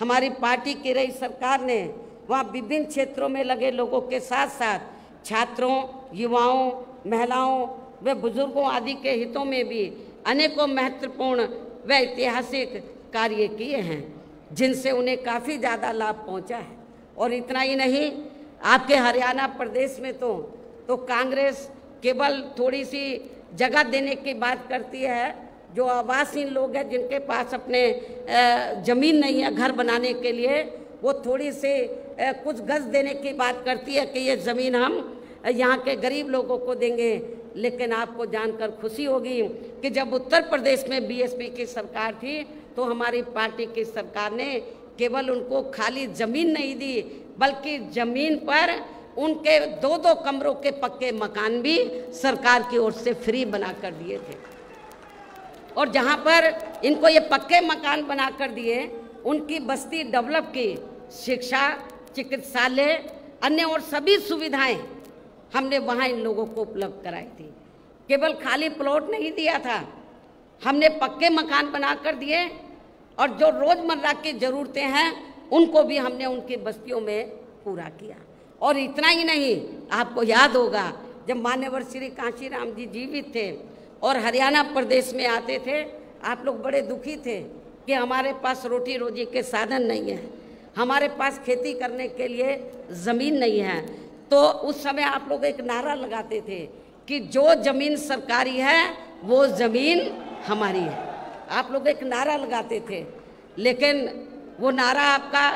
S5: हमारी पार्टी की रही सरकार ने वहाँ विभिन्न क्षेत्रों में लगे लोगों के साथ साथ छात्रों, युवाओं, महिलाओं व बुजुर्गों आदि के हितों में भी अनेकों महत्वपूर्ण व ऐतिहासिक कार्य किए हैं, जिनसे उन्हें काफ़ी ज़्यादा लाभ पहुंचा है। और इतना ही नहीं, आपके हरियाणा प्रदेश में तो कांग्रेस केवल थोड़ी सी जगह देने की बात करती है। जो आवासहीन लोग हैं, जिनके पास अपने ज़मीन नहीं है घर बनाने के लिए, वो थोड़ी सी कुछ गज देने की बात करती है कि ये ज़मीन हम यहाँ के गरीब लोगों को देंगे। लेकिन आपको जानकर खुशी होगी कि जब उत्तर प्रदेश में बीएसपी की सरकार थी तो हमारी पार्टी की सरकार ने केवल उनको खाली ज़मीन नहीं दी, बल्कि ज़मीन पर उनके 2-2 कमरों के पक्के मकान भी सरकार की ओर से फ्री बना कर दिए थे। और जहाँ पर इनको ये पक्के मकान बना कर दिए, उनकी बस्ती डेवलप की, शिक्षा, चिकित्सालय, अन्य और सभी सुविधाएं हमने वहाँ इन लोगों को उपलब्ध कराई थी। केवल खाली प्लॉट नहीं दिया था, हमने पक्के मकान बना कर दिए और जो रोज़मर्रा की ज़रूरतें हैं उनको भी हमने उनकी बस्तियों में पूरा किया। और इतना ही नहीं, आपको याद होगा जब मान्यवर श्री कांशीराम जी जीवित थे और हरियाणा प्रदेश में आते थे, आप लोग बड़े दुखी थे कि हमारे पास रोटी रोजी के साधन नहीं है, हमारे पास खेती करने के लिए ज़मीन नहीं है। तो उस समय आप लोग एक नारा लगाते थे कि जो ज़मीन सरकारी है वो ज़मीन हमारी है। आप लोग एक नारा लगाते थे, लेकिन वो नारा आपका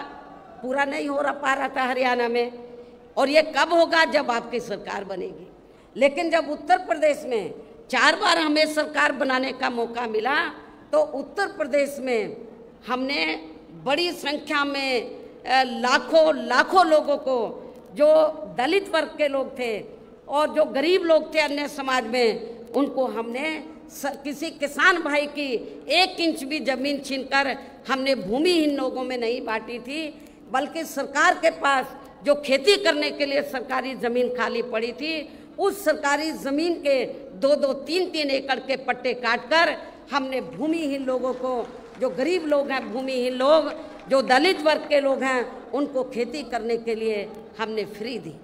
S5: पूरा नहीं हो पा रहा था हरियाणा में। और ये कब होगा? जब आपकी सरकार बनेगी। लेकिन जब उत्तर प्रदेश में 4 बार हमें सरकार बनाने का मौका मिला तो उत्तर प्रदेश में हमने बड़ी संख्या में लाखों लोगों को, जो दलित वर्ग के लोग थे और जो गरीब लोग थे अन्य समाज में, उनको हमने किसी किसान भाई की 1 इंच भी ज़मीन छीनकर हमने भूमिहीन लोगों में नहीं बांटी थी, बल्कि सरकार के पास जो खेती करने के लिए सरकारी ज़मीन खाली पड़ी थी, उस सरकारी ज़मीन के 2-2, 3-3 एकड़ के पट्टे काटकर हमने भूमिहीन लोगों को, जो गरीब लोग हैं, भूमिहीन लोग, जो दलित वर्ग के लोग हैं, उनको खेती करने के लिए हमने फ्री दी।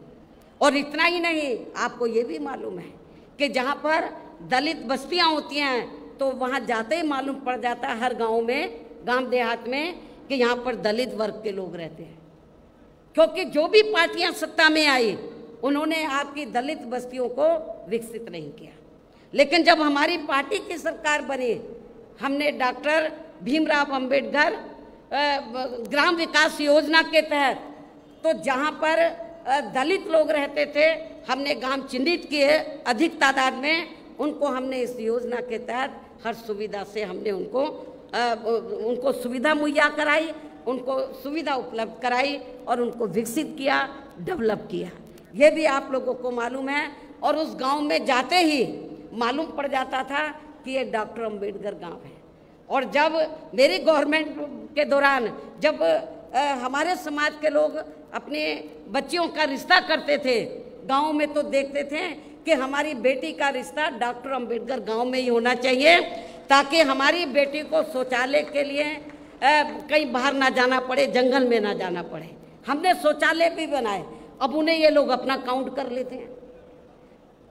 S5: और इतना ही नहीं, आपको ये भी मालूम है कि जहाँ पर दलित बस्तियाँ होती हैं तो वहाँ जाते ही मालूम पड़ जाता है हर गांव में, गांव देहात में, कि यहाँ पर दलित वर्ग के लोग रहते हैं। क्योंकि जो भी पार्टियां सत्ता में आई उन्होंने आपकी दलित बस्तियों को विकसित नहीं किया। लेकिन जब हमारी पार्टी की सरकार बनी, हमने डॉक्टर भीमराव अंबेडकर ग्राम विकास योजना के तहत, तो जहाँ पर दलित लोग रहते थे, हमने गांव चिन्हित किए अधिक तादाद में, उनको हमने इस योजना के तहत हर सुविधा से हमने उनको सुविधा मुहैया कराई, उनको सुविधा उपलब्ध कराई और उनको विकसित किया, डेवलप किया। ये भी आप लोगों को मालूम है। और उस गांव में जाते ही मालूम पड़ जाता था कि ये डॉक्टर अंबेडकर गांव है। और जब मेरी गवर्नमेंट के दौरान जब हमारे समाज के लोग अपने बच्चियों का रिश्ता करते थे गांव में, तो देखते थे कि हमारी बेटी का रिश्ता डॉक्टर अंबेडकर गांव में ही होना चाहिए, ताकि हमारी बेटी को शौचालय के लिए कहीं बाहर ना जाना पड़े, जंगल में ना जाना पड़े। हमने शौचालय भी बनाए, अब उन्हें ये लोग अपना काउंट कर लेते हैं।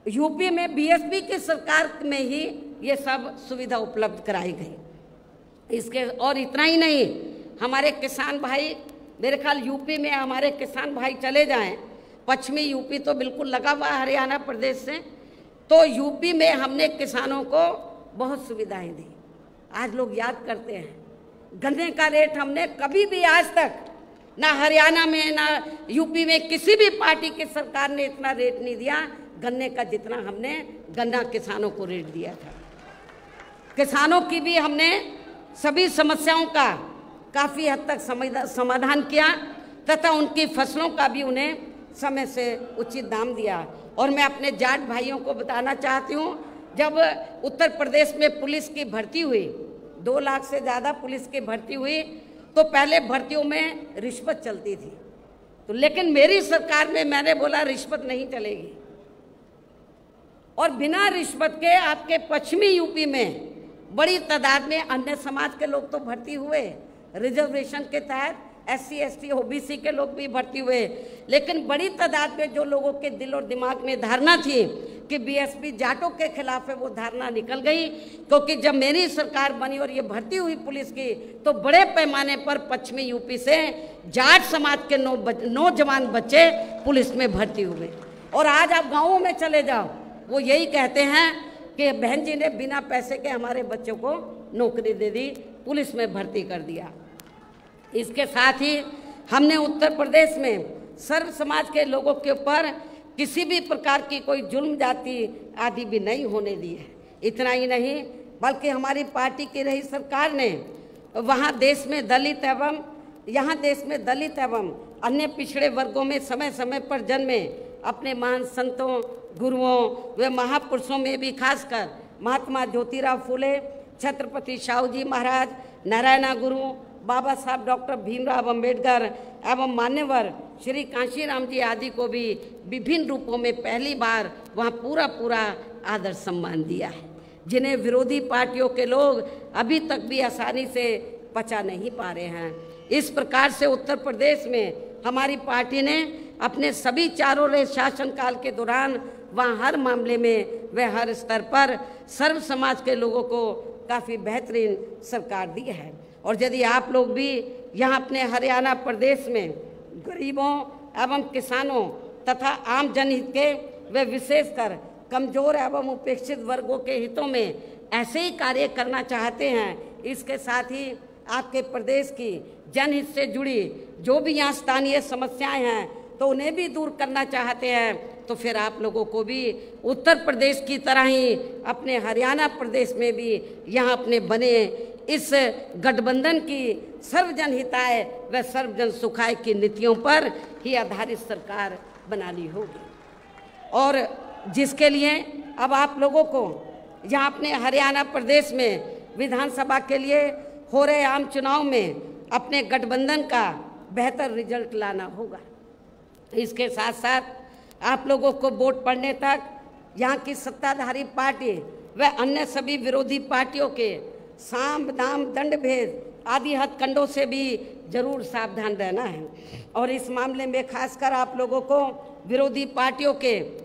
S5: यूपी में बीएसपी की सरकार में ही ये सब सुविधा उपलब्ध कराई गई। इसके और इतना ही नहीं, हमारे किसान भाई, मेरे ख्याल यूपी में हमारे किसान भाई चले जाएं, पश्चिमी यूपी तो बिल्कुल लगा हुआ है हरियाणा प्रदेश से, तो यूपी में हमने किसानों को बहुत सुविधाएं दी। आज लोग याद करते हैं, गन्ने का रेट हमने कभी भी आज तक ना हरियाणा में ना यूपी में किसी भी पार्टी की सरकार ने इतना रेट नहीं दिया गन्ने का जितना हमने गन्ना किसानों को रेट दिया था। किसानों की भी हमने सभी समस्याओं का काफ़ी हद तक समाधान किया तथा उनकी फसलों का भी उन्हें समय से उचित दाम दिया। और मैं अपने जाट भाइयों को बताना चाहती हूँ, जब उत्तर प्रदेश में पुलिस की भर्ती हुई, 2 लाख से ज़्यादा पुलिस की भर्ती हुई, तो पहले भर्तियों में रिश्वत चलती थी, तो लेकिन मेरी सरकार में मैंने बोला रिश्वत नहीं चलेगी। और बिना रिश्वत के आपके पश्चिमी यूपी में बड़ी तादाद में अन्य समाज के लोग तो भर्ती हुए, रिजर्वेशन के तहत SC ST OBC के लोग भी भर्ती हुए, लेकिन बड़ी तादाद में जो लोगों के दिल और दिमाग में धारणा थी कि BSP जाटों के खिलाफ है, वो धारणा निकल गई। क्योंकि जब मेरी सरकार बनी और ये भर्ती हुई पुलिस की, तो बड़े पैमाने पर पश्चिमी यूपी से जाट समाज के नौजवान बच्चे पुलिस में भर्ती हुए। और आज आप गाँवों में चले जाओ, वो यही कहते हैं कि बहन जी ने बिना पैसे के हमारे बच्चों को नौकरी दे दी, पुलिस में भर्ती कर दिया। इसके साथ ही हमने उत्तर प्रदेश में सर्व समाज के लोगों के ऊपर किसी भी प्रकार की कोई जुल्म जाति आदि भी नहीं होने दी है। इतना ही नहीं, बल्कि हमारी पार्टी की रही सरकार ने वहाँ देश में दलित एवं अन्य पिछड़े वर्गों में समय समय पर जन्मे अपने महान संतों, गुरुओं व महापुरुषों में भी खासकर महात्मा ज्योतिराव फूले, छत्रपति शाहू जी महाराज, नारायण गुरु, बाबा साहब डॉक्टर भीमराव अंबेडकर एवं मान्यवर श्री कांशीराम जी आदि को भी विभिन्न रूपों में पहली बार वहाँ पूरा आदर सम्मान दिया है, जिन्हें विरोधी पार्टियों के लोग अभी तक भी आसानी से पचा नहीं पा रहे हैं। इस प्रकार से उत्तर प्रदेश में हमारी पार्टी ने अपने सभी चारों रहे शासनकाल के दौरान वहाँ हर मामले में व हर स्तर पर सर्व समाज के लोगों को काफ़ी बेहतरीन सरकार दी है। और यदि आप लोग भी यहाँ अपने हरियाणा प्रदेश में गरीबों एवं किसानों तथा आम जनहित के व विशेषकर कमजोर एवं उपेक्षित वर्गों के हितों में ऐसे ही कार्य करना चाहते हैं, इसके साथ ही आपके प्रदेश की जनहित से जुड़ी जो भी यहाँ स्थानीय समस्याएं हैं तो उन्हें भी दूर करना चाहते हैं, तो फिर आप लोगों को भी उत्तर प्रदेश की तरह ही अपने हरियाणा प्रदेश में भी यहाँ अपने बने इस गठबंधन की सर्वजन हिताय व सर्वजन सुखाय की नीतियों पर ही आधारित सरकार बनानी होगी। और जिसके लिए अब आप लोगों को यहाँ अपने हरियाणा प्रदेश में विधानसभा के लिए हो रहे आम चुनाव में अपने गठबंधन का बेहतर रिजल्ट लाना होगा। इसके साथ साथ आप लोगों को वोट पड़ने तक यहाँ की सत्ताधारी पार्टी व अन्य सभी विरोधी पार्टियों के साम दाम दंड भेद आदि हथकंडों से भी जरूर सावधान रहना है। और इस मामले में खासकर आप लोगों को विरोधी पार्टियों के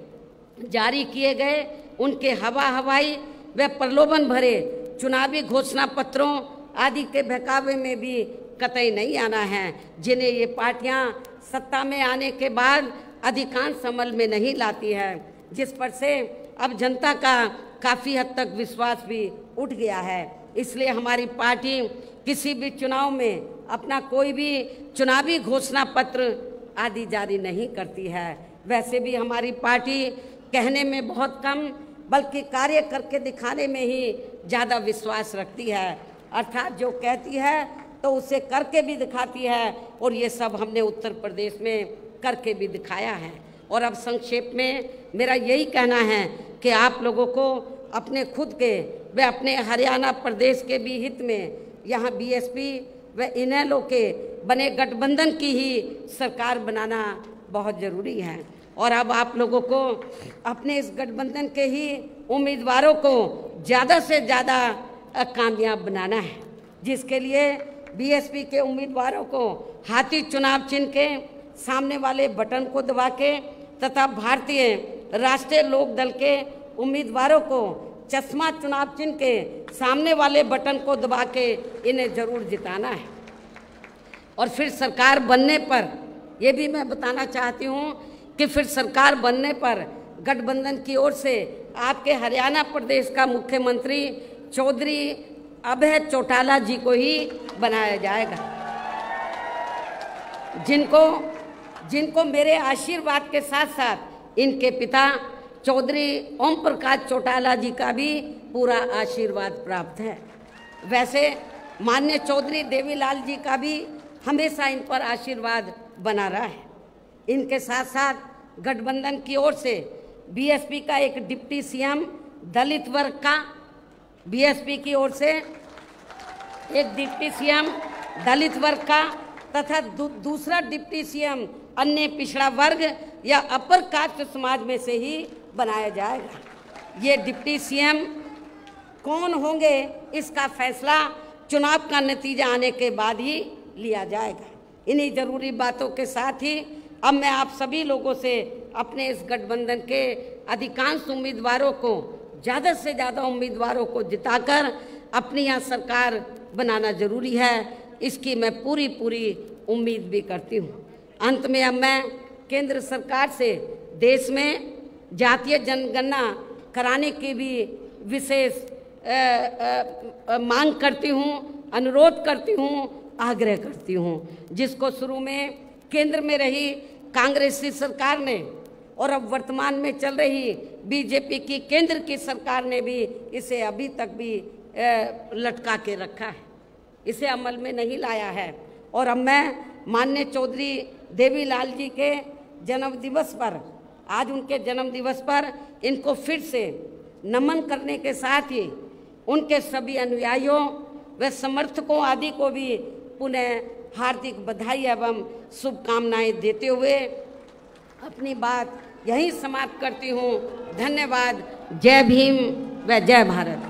S5: जारी किए गए उनके हवाई व प्रलोभन भरे चुनावी घोषणा पत्रों आदि के बहकावे में भी कतई नहीं आना है, जिन्हें ये पार्टियां सत्ता में आने के बाद अधिकांश अमल में नहीं लाती है, जिस पर से अब जनता का काफ़ी हद तक विश्वास भी उठ गया है। इसलिए हमारी पार्टी किसी भी चुनाव में अपना कोई भी चुनावी घोषणा पत्र आदि जारी नहीं करती है। वैसे भी हमारी पार्टी कहने में बहुत कम बल्कि कार्य करके दिखाने में ही ज़्यादा विश्वास रखती है, अर्थात जो कहती है तो उसे करके भी दिखाती है, और ये सब हमने उत्तर प्रदेश में करके भी दिखाया है। और अब संक्षेप में मेरा यही कहना है कि आप लोगों को अपने खुद के व अपने हरियाणा प्रदेश के भी हित में यहाँ BSP व इनेलो के बने गठबंधन की ही सरकार बनाना बहुत ज़रूरी है। और अब आप लोगों को अपने इस गठबंधन के ही उम्मीदवारों को ज़्यादा से ज़्यादा कामयाब बनाना है, जिसके लिए BSP के उम्मीदवारों को हाथी चुनाव चिन्ह के सामने वाले बटन को दबा के तथा भारतीय राष्ट्रीय लोक दल के उम्मीदवारों को चश्मा चुनाव चिन्ह के सामने वाले बटन को दबा के इन्हें जरूर जिताना है। और फिर सरकार बनने पर ये भी मैं बताना चाहती हूँ कि फिर सरकार बनने पर गठबंधन की ओर से आपके हरियाणा प्रदेश का मुख्यमंत्री चौधरी अभय चौटाला जी को ही बनाया जाएगा। जिनको मेरे आशीर्वाद के साथ साथ इनके पिता चौधरी ओम प्रकाश चौटाला जी का भी पूरा आशीर्वाद प्राप्त है। वैसे माननीय चौधरी देवीलाल जी का भी हमेशा इन पर आशीर्वाद बना रहा है। इनके साथ साथ गठबंधन की ओर से बीएसपी का एक डिप्टी सीएम दलित वर्ग का, बीएसपी की ओर से एक डिप्टी सीएम दलित वर्ग का तथा दूसरा डिप्टी सीएम अन्य पिछड़ा वर्ग या अपर कास्ट समाज में से ही बनाया जाएगा। ये डिप्टी सीएम कौन होंगे इसका फैसला चुनाव का नतीजा आने के बाद ही लिया जाएगा। इन्हीं जरूरी बातों के साथ ही अब मैं आप सभी लोगों से अपने इस गठबंधन के अधिकांश उम्मीदवारों को, ज़्यादा से ज़्यादा उम्मीदवारों को जिताकर अपनी यहाँ सरकार बनाना जरूरी है, इसकी मैं पूरी उम्मीद भी करती हूँ। अंत में अब मैं केंद्र सरकार से देश में जातीय जनगणना कराने की भी विशेष मांग करती हूँ, अनुरोध करती हूँ, आग्रह करती हूँ, जिसको शुरू में केंद्र में रही कांग्रेसी सरकार ने और अब वर्तमान में चल रही बीजेपी की केंद्र की सरकार ने भी इसे अभी तक भी लटका के रखा है, इसे अमल में नहीं लाया है। और अब मैं माननीय चौधरी देवीलाल जी के जन्मदिवस पर, आज उनके जन्मदिवस पर इनको फिर से नमन करने के साथ ही उनके सभी अनुयायियों व समर्थकों आदि को भी पुनः हार्दिक बधाई एवं शुभकामनाएं देते हुए अपनी बात यहीं समाप्त करती हूँ। धन्यवाद। जय भीम व जय भारत।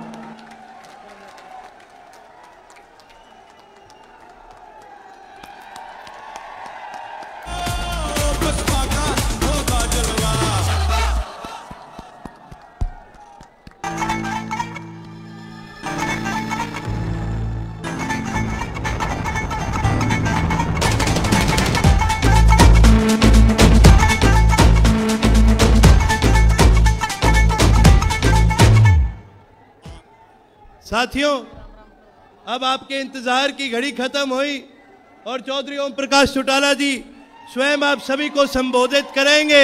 S6: साथियों, अब आपके इंतजार की घड़ी खत्म हुई और चौधरी ओम प्रकाश चौटाला जी स्वयं आप सभी को संबोधित करेंगे।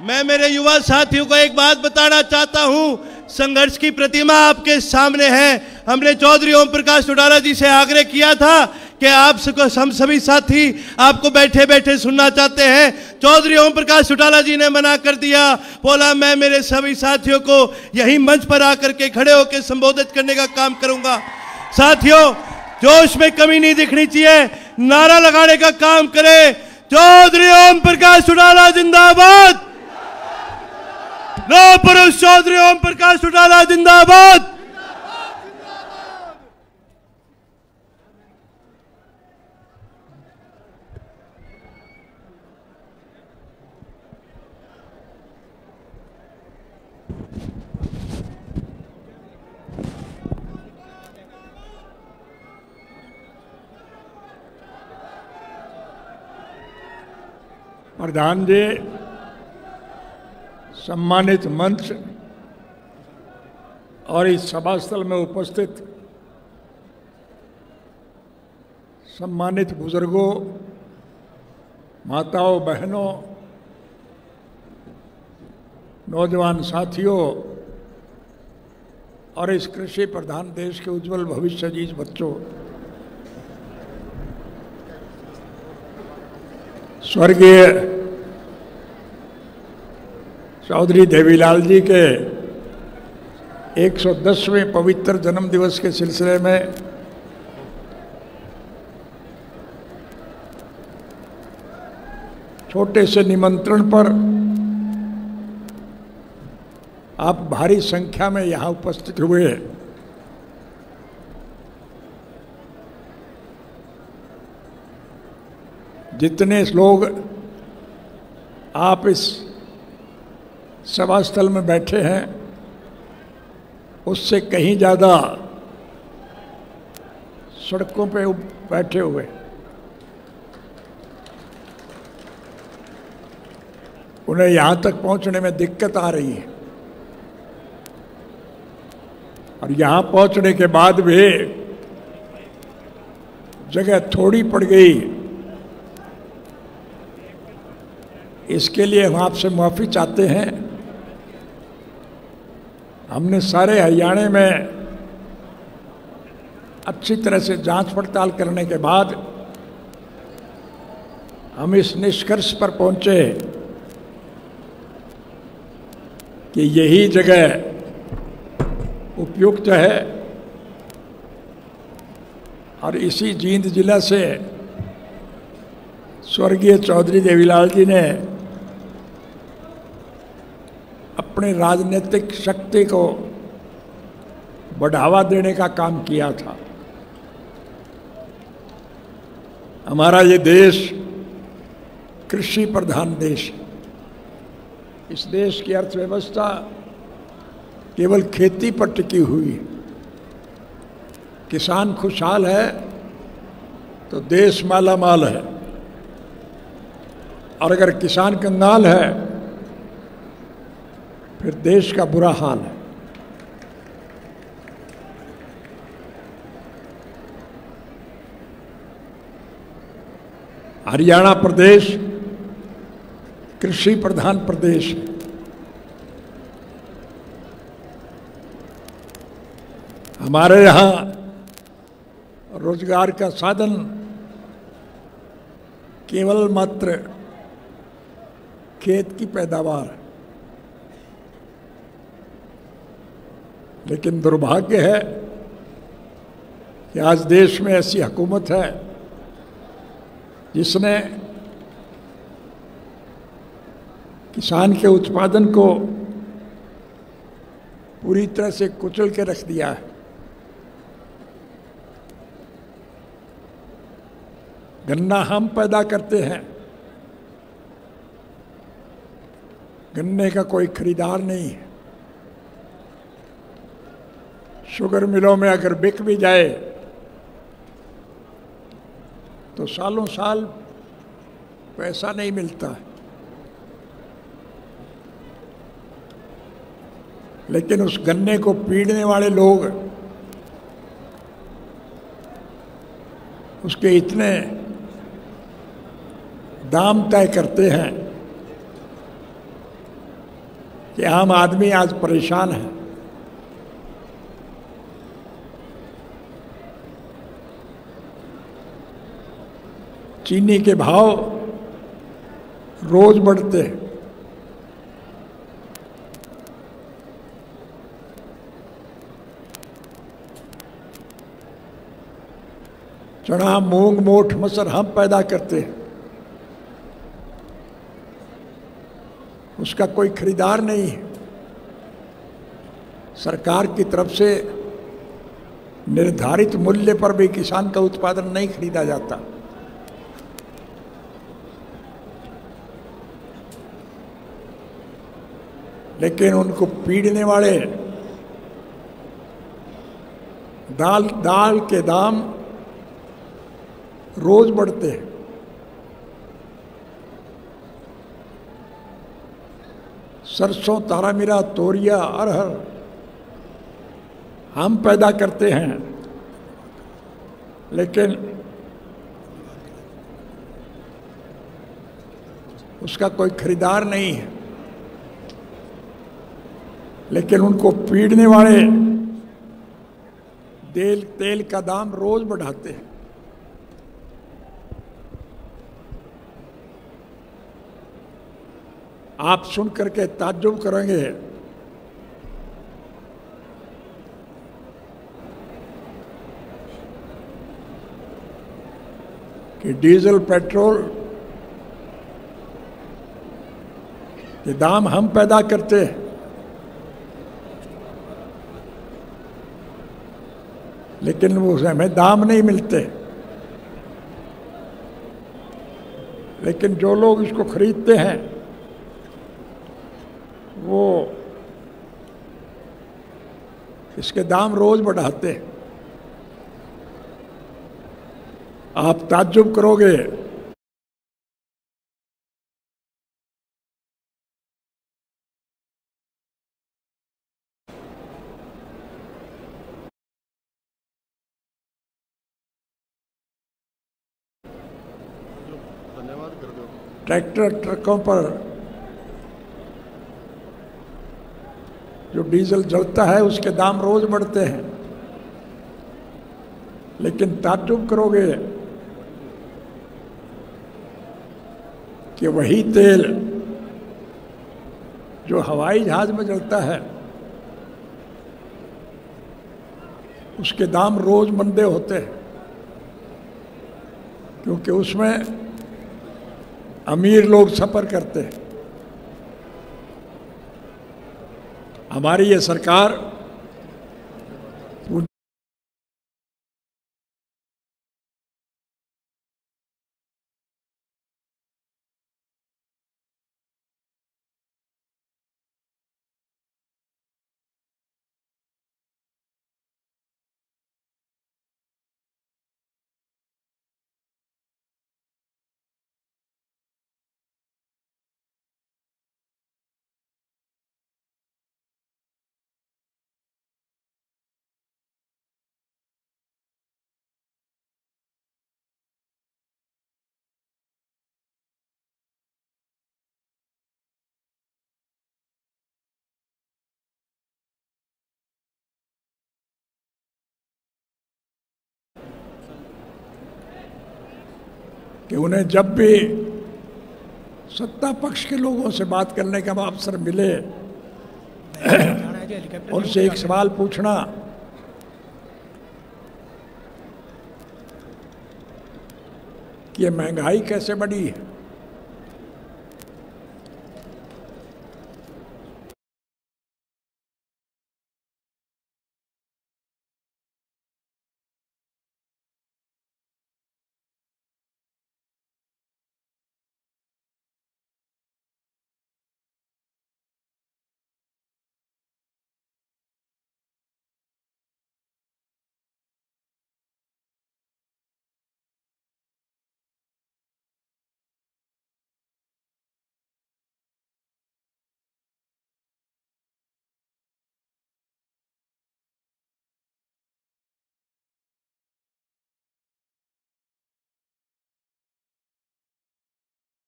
S6: मैं मेरे युवा साथियों को एक बात बताना चाहता हूं, संघर्ष की प्रतिमा आपके सामने है। हमने चौधरी ओम प्रकाश चौटाला जी से आग्रह किया था कि आप हम सभी साथी आपको बैठे बैठे सुनना चाहते हैं। चौधरी ओम प्रकाश चौटाला जी ने मना कर दिया, बोला मैं मेरे सभी साथियों को यही मंच पर आकर के खड़े होकर संबोधित करने का काम करूंगा। साथियों, जोश में कमी नहीं दिखनी चाहिए, नारा लगाने का काम करें। चौधरी ओम प्रकाश चौटाला जिंदाबाद, लौह पुरुष चौधरी ओम प्रकाश चौटाला जिंदाबाद।
S4: प्रधान जी, सम्मानित मंच और इस सभास्थल में उपस्थित सम्मानित बुजुर्गों, माताओं, बहनों, नौजवान साथियों और इस कृषि प्रधान देश के उज्जवल भविष्य जी बच्चों, स्वर्गीय चौधरी देवीलाल जी के 110वें पवित्र जन्म दिवस के सिलसिले में छोटे से निमंत्रण पर आप भारी संख्या में यहाँ उपस्थित हुए। जितने लोग आप इस सभास्थल में बैठे हैं उससे कहीं ज़्यादा सड़कों पे बैठे हुए, उन्हें यहाँ तक पहुँचने में दिक्कत आ रही है और यहाँ पहुँचने के बाद भी
S7: जगह थोड़ी पड़ गई, इसके लिए हम आपसे माफ़ी चाहते हैं। हमने सारे हरियाणा में अच्छी तरह से जांच पड़ताल करने के बाद हम इस निष्कर्ष पर पहुंचे कि यही जगह उपयुक्त है और इसी जींद जिला से स्वर्गीय चौधरी देवीलाल जी ने अपने राजनीतिक शक्ति को बढ़ावा देने का काम किया था। हमारा ये देश कृषि प्रधान देश है। इस देश की अर्थव्यवस्था केवल खेती पर टिकी हुई है। किसान खुशहाल है तो देश माला माल है, और अगर किसान कंगाल है फिर देश का बुरा हाल है। हरियाणा प्रदेश कृषि प्रधान प्रदेश है। हमारे यहाँ रोजगार का साधन केवल मात्र खेत की पैदावार है, लेकिन दुर्भाग्य है कि आज देश में ऐसी हुकूमत है जिसने किसान के उत्पादन को पूरी तरह से कुचल के रख दिया है। गन्ना हम पैदा करते हैं, गन्ने का कोई खरीदार नहीं है। शुगर मिलों में अगर बिक भी जाए तो सालों साल पैसा नहीं मिलता है। लेकिन उस गन्ने को पीड़ने वाले लोग उसके इतने दाम तय करते हैं कि आम आदमी आज परेशान है। चीनी के भाव रोज बढ़ते हैं। चना, मूंग, मोठ, मसर हम पैदा करते हैं, उसका कोई खरीदार नहीं है। सरकार की तरफ से निर्धारित मूल्य पर भी किसान का उत्पादन नहीं खरीदा जाता। लेकिन उनको पीड़ने वाले दाल के दाम रोज बढ़ते हैं। सरसों, तारामीरा, तोरिया, अरहर हम पैदा करते हैं, लेकिन उसका कोई खरीदार नहीं है। लेकिन उनको पीड़ने वाले तेल का दाम रोज बढ़ाते हैं। आप सुन करके ताज्जुब करेंगे कि डीजल, पेट्रोल के दाम हम पैदा करते हैं, लेकिन वो हमें दाम नहीं मिलते। लेकिन जो लोग इसको खरीदते हैं वो इसके दाम रोज बढ़ाते हैं। आप ताज्जुब करोगे ट्रैक्टर ट्रकों पर जो डीजल जलता है उसके दाम रोज बढ़ते हैं, लेकिन ताज्जुब करोगे कि वही तेल जो हवाई जहाज में जलता है उसके दाम रोज मंदे होते हैं, क्योंकि उसमें अमीर लोग सफर करते हैं। हमारी ये सरकार कि उन्हें जब भी सत्ता पक्ष के लोगों से बात करने का अवसर मिले उनसे एक सवाल पूछना कि ये महंगाई कैसे बढ़ी है।